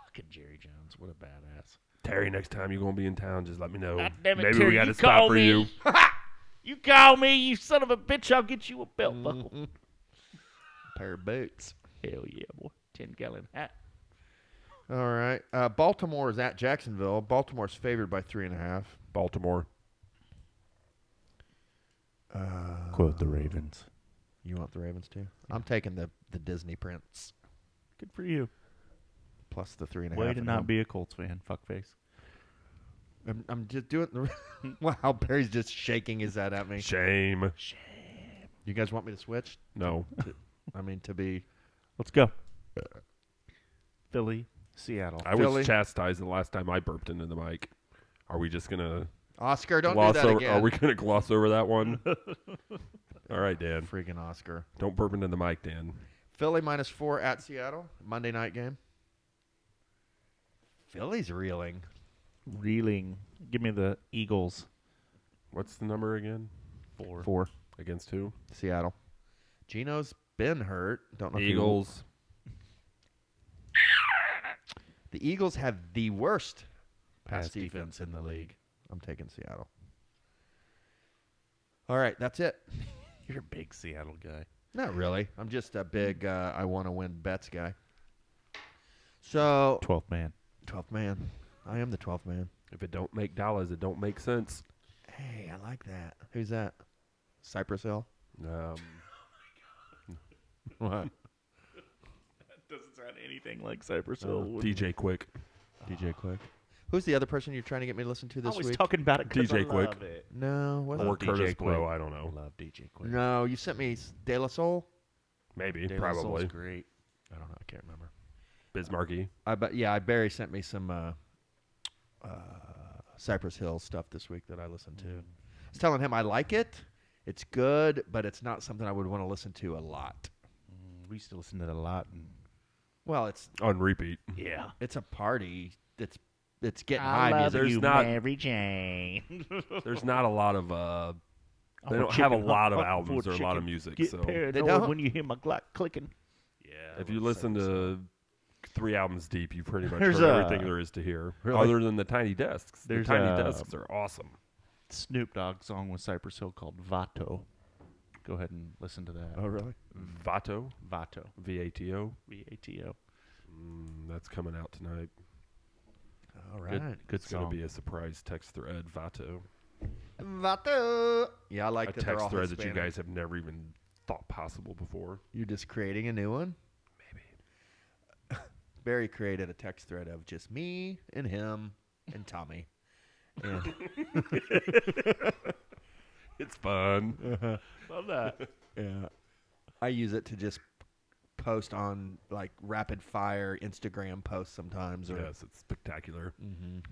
Fucking Jerry Jones. What a badass. Terry, next time you're going to be in town, just let me know. God damn it, Maybe Terry, we got you to stop call for me. you. You call me, you son of a bitch, I'll get you a belt buckle. Pair of boots. Hell yeah, boy. 10-gallon hat. All right. Baltimore is at Jacksonville. Baltimore's favored by 3.5. Baltimore. Quote the Ravens. You want the Ravens too? I'm taking the Disney Prince Good for you. plus the 3.5. Way to at not home. be a Colts fan, fuckface. I'm just doing the. Wow, Barry's just shaking his head at me. Shame. You guys want me to switch? No. To be. Let's go. Philly, Seattle. I Philly. was chastised the last time I burped into the mic. Are we just going to Oscar, don't do gloss that over? again. Are we going to gloss over that one? All right, Dan. Freaking Oscar. Don't burp into the mic, Dan. Philly minus 4 at Seattle. Monday night game. Philly's reeling. Reeling. Give me the Eagles. What's the number again? 4. Against who? Seattle. Gino's been hurt. Don't know. Eagles. The Eagles have the worst pass Pass defense defense in the league. I'm taking Seattle. All right, that's it. You're a big Seattle guy. Not really. I'm just a big I want to win bets guy. So 12th man. 12th man. I am the 12th man. If it don't make dollars, it don't make sense. Hey, I like that. Who's that? Cypress Hill? What? That doesn't sound anything like Cypress DJ Quick. DJ Quick. Who's the other person you're trying to get me to listen to this I was week? talking about it 'cause DJ I Quick. love it. No, wasn't Or DJ Curtis Quick. Blow, I don't know. Love DJ Quick. No, you sent me De La Soul. Maybe, De La Soul's probably. great. I don't know. I can't remember. Bismarcky. Barry sent me some Cypress Hill stuff this week that I listened to. I was telling him I like it. It's good, but it's not something I would want to listen to a lot. We used to listen to that a lot. And Well, it's On repeat. yeah. a party. It's getting high music. There's not- Mary Jane. There's not a lot of they don't have a lot of albums or a lot of music. Get So paranoid They don't? when you hear my Glock clicking. Yeah. if you listen to 3 albums deep, you pretty much There's heard a- everything there is to hear. Really? Other than the Tiny Desks. The There's Tiny a- Desks are awesome. Snoop Dogg song with Cypress Hill called Vato. Go ahead and listen to that. Oh, really? Vato, Vato. V-A-T-O. V-A-T-O. That's coming out tonight. All right. Good It's going song. to be a surprise text thread, Vato. Vato. Yeah, I like A that they're all text thread that you Hispanic. guys have never even thought possible before. You're just creating a new one? Maybe. Barry created a text thread of just me and him and Tommy. And It's fun. Love that. yeah, I use it to just post on like rapid fire Instagram posts sometimes. Or, Yes, it's spectacular. Mhm.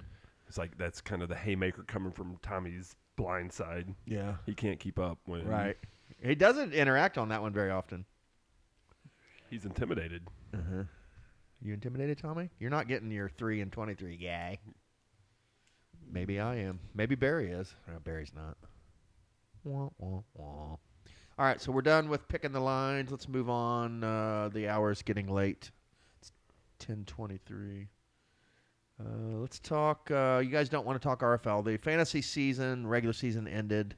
It's like that's kind of the haymaker coming from Tommy's blind side. Yeah, He can't keep up when right. He doesn't interact on that one very often. he's intimidated. Uh-huh. You intimidated, Tommy? You're not getting your 3 and 23 guy. Maybe I am. Maybe Barry is. No, Barry's not. Wah, wah, wah. All right, so we're done with picking the lines. Let's move on. The hour's getting late. It's 10:23. Let's talk. You guys don't want to talk RFL. The fantasy season, regular season ended.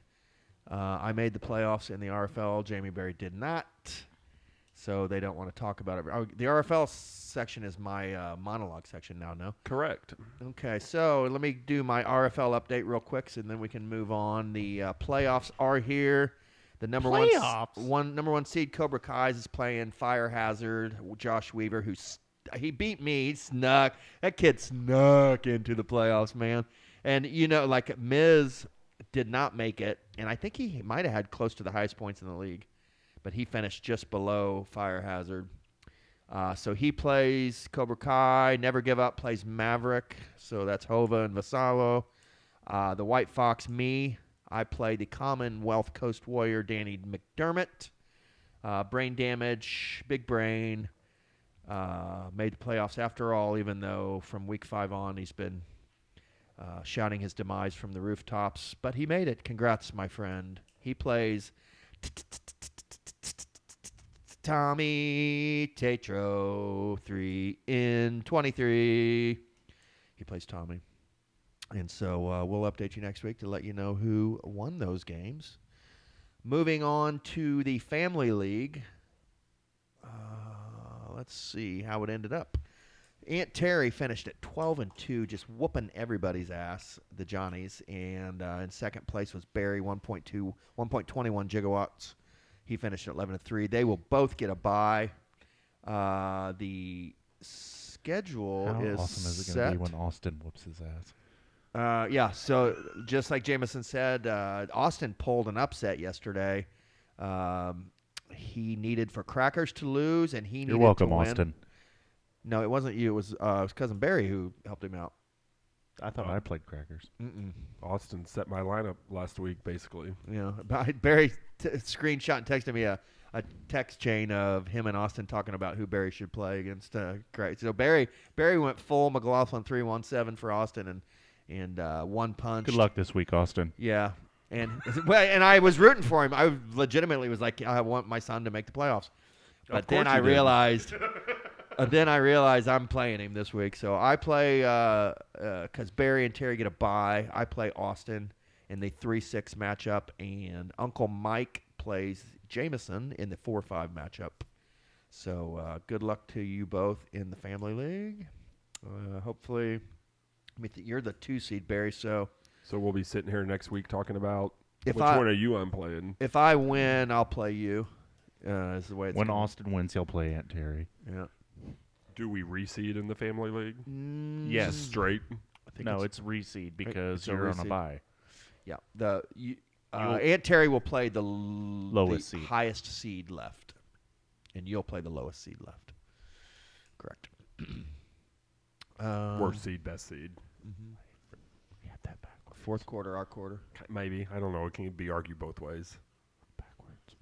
I made the playoffs in the RFL. Jamie Berry did not. So they don't want to talk about it. Oh, the RFL section is my monologue section now, no? Correct. Okay, so let me do my RFL update real quick, and then we can move on. The playoffs are here. The number number one seed Cobra Kai's is playing Fire Hazard. Josh Weaver, he beat me. He snuck. That kid snuck into the playoffs, man. And like Miz did not make it, and I think he might have had close to the highest points in the league, but he finished just below Fire Hazard. So he plays Cobra Kai. Never Give Up plays Maverick. So that's Hova and Vassallo. The White Fox, me. I play the Commonwealth Coast Warrior, Danny McDermott. Brain Damage, Big Brain. Made the playoffs after all, even though from week 5 on he's been shouting his demise from the rooftops. But he made it. Congrats, my friend. He plays Tommy Tatro, 3 in 23. He plays Tommy. And so we'll update you next week to let you know who won those games. Moving on to the Family League. Let's see how it ended up. Aunt Terry finished at 12-2, just whooping everybody's ass, the Johnnies. And in second place was Barry, 1.21 gigawatts. He finished at 11-3. They will both get a bye. The schedule How is awesome is it set. going to be when Austin whoops his ass? Yeah, so just like Jameson said, Austin pulled an upset yesterday. He needed for Crackers to lose, and he needed You're welcome, to win. Austin. No, it wasn't you. It was his cousin Barry who helped him out. I thought I played Crackers. Mm-mm. Austin set my lineup last week, basically. Yeah, Barry screenshot and texted me a text chain of him and Austin talking about who Barry should play against. Great. So Barry went full McLaughlin 3-1-7 for Austin and one punch. Good luck this week, Austin. Yeah. And and I was rooting for him. I legitimately was like, I want my son to make the playoffs. But then I realized I'm playing him this week. So I play because Barry and Terry get a bye. I play Austin in the 3-6 matchup, and Uncle Mike plays Jameson in the 4-5 matchup. So good luck to you both in the Family League. Hopefully, you're the 2 seed, Barry. So we'll be sitting here next week talking about If which I- one are you I'm playing. if I win, I'll play you. Is the way it's When going. Austin wins, he'll play Aunt Terry. Yeah. Do we reseed in the Family League? Yes. Straight. I think No, it's reseed because it's a you're on a reseed. bye. Yeah. You'll- Aunt Terry will play the Lowest seed. highest seed left, and you'll play the lowest seed left. Correct. Worst seed, best seed. We had that backwards. Fourth quarter, our quarter. Maybe. I don't know. It can be argued both ways. Backwards.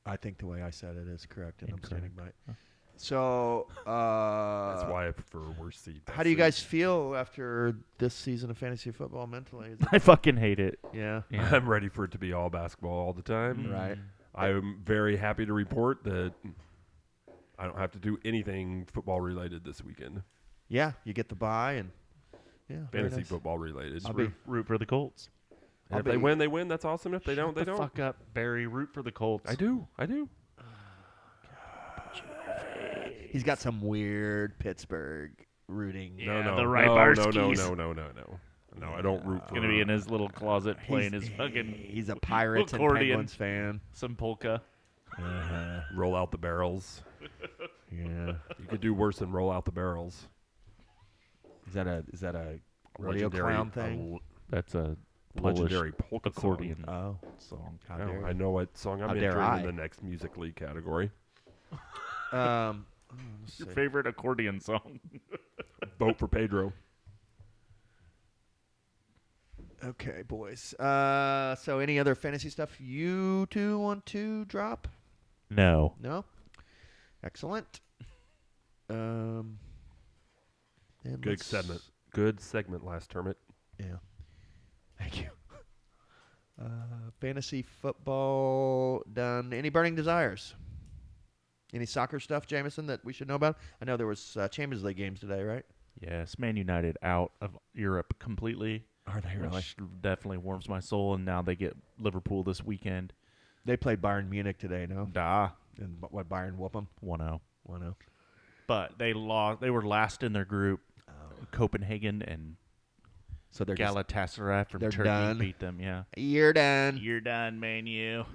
I think the way I said it is correct, and I'm standing by it. Huh. So, That's why I prefer worst seed. Best how do you seed. guys feel after this season of fantasy football mentally? Is it, I fucking hate it. yeah. I'm ready for it to be all basketball all the time. Right. I'm very happy to report that I don't have to do anything football related this weekend. Yeah, you get the bye, and yeah, very Fantasy nice. football related. I'll be- Root for the Colts. And if they win, they win. That's awesome. If they don't, they Shut the don't. fuck up, Barry. Root for the Colts. I do. He's got some weird Pittsburgh rooting. Yeah, no, the no, Rybarskis. no, I don't root for Gonna be in his little closet playing his He's fucking a Pirates and accordion. Penguins fan. some polka. roll out the barrels. Yeah. You could do worse than roll out the barrels. Is that a rodeo Legendary, clown thing? That's a legendary polka accordion Oh, song. how Song. dare I you. know what song I'm How dare entering I. in the next music league category. Let's Your see. favorite accordion song? Vote for Pedro. Okay, boys. So any other fantasy stuff you two want to drop? No. No? Excellent. And Good let's- segment. Good segment last tournament. Yeah. Thank you. Fantasy football done. Any burning desires? Any soccer stuff, Jameson, that we should know about? I know there was Champions League games today, right? Yes, Man United out of Europe completely. Are they Which definitely warms my soul, and now they get Liverpool this weekend. They played Bayern Munich today, no? Da. And what, Bayern whoop them? 1-0. 1-0. But they lost. They were last in their group. Copenhagen and So they're just, Galatasaray from they're Turkey done. beat them. Yeah. you're done. You're done, Man U.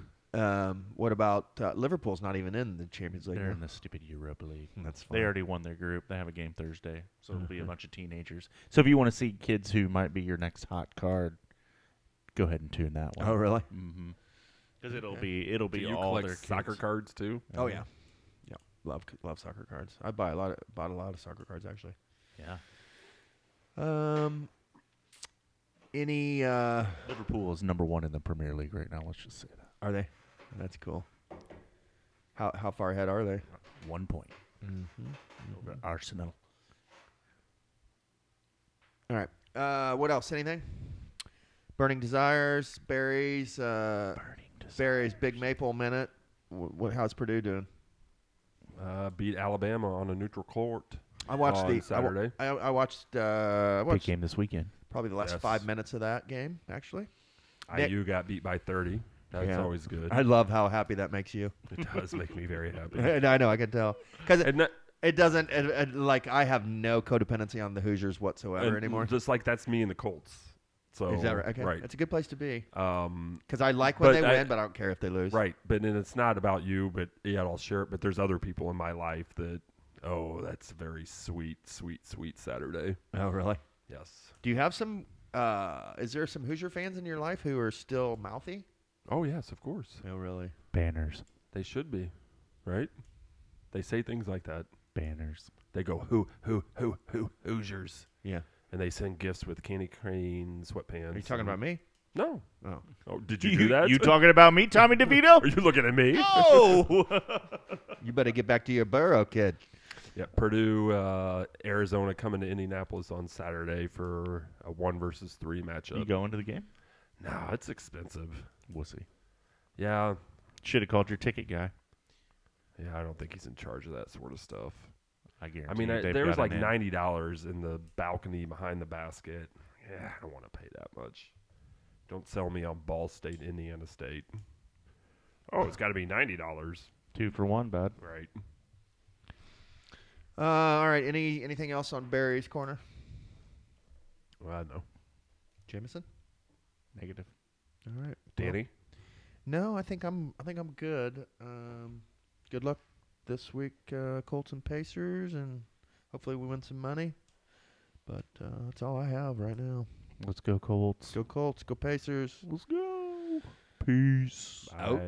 What about Liverpool's not even in the Champions League? They're now? in the stupid Europa League. That's fine. They already won their group. They have a game Thursday, so it'll be a bunch of teenagers. So if you want to see kids who might be your next hot card, go ahead and tune that one. Oh, really? Mm-hmm. Because it'll Okay. be Do you all collect their kids. soccer cards too? Oh, yeah. Yeah. Love soccer cards. I bought a lot of soccer cards, actually. Yeah. Any Liverpool is number 1 in the Premier League right now. Let's just say that. are they? That's cool. How far ahead are they? 1 point Mm-hmm. over Arsenal. All right. What else? Anything? Burning desires, berries, berries, Big Maple minute. How's Purdue doing? Beat Alabama on a neutral court. I watched on Saturday. I watched. Big game this weekend. Probably the last Yes. 5 minutes of that game. Actually, IU got beat by 30. That's Yeah. always good. I love how happy that makes you. It does make me very happy. And I know, I can tell, because And that, it doesn't. Like I have no codependency on the Hoosiers whatsoever and anymore. Just like that's me and the Colts. So Is that right? Okay, right. It's a good place to be. Um, Because I like when But they I- win, but I don't care if they lose. right. But then it's not about you. But yeah, I'll share it. But there's other people in my life that. Oh, that's a very sweet Saturday. Oh, really? Yes. Do you have some? Is there some Hoosier fans in your life who are still mouthy? Oh yes, of course. Oh, really? Banners. They should be, right? They say things like that. Banners. They go Hoosiers, Yeah. and they send gifts with candy cane sweatpants. Are you talking about me? No. Oh. Oh, did you do that? You talking about me, Tommy DeVito? Are you looking at me? Oh! You better get back to your burrow, kid. Yeah, Purdue, Arizona coming to Indianapolis on Saturday for a 1 versus 3 matchup. You going to the game? No, it's expensive. We'll see. Yeah, Should have called your ticket guy. yeah, I don't think he's in charge of that sort of stuff. I guarantee. I mean, they've there was got like an in. $90 in the balcony behind the basket. Yeah, I don't want to pay that much. Don't sell me on Ball State, Indiana State. Oh, it's got to be $90, 2 for 1, bud. right? All right. Anything else on Barry's corner? Well, I don't know. Jameson? Negative. All right. Danny? No, I think I'm good. Good luck this week, Colts and Pacers, and hopefully we win some money. But that's all I have right now. Let's go Colts. Go Colts. Go Pacers. Let's go. Peace. Bye. Out.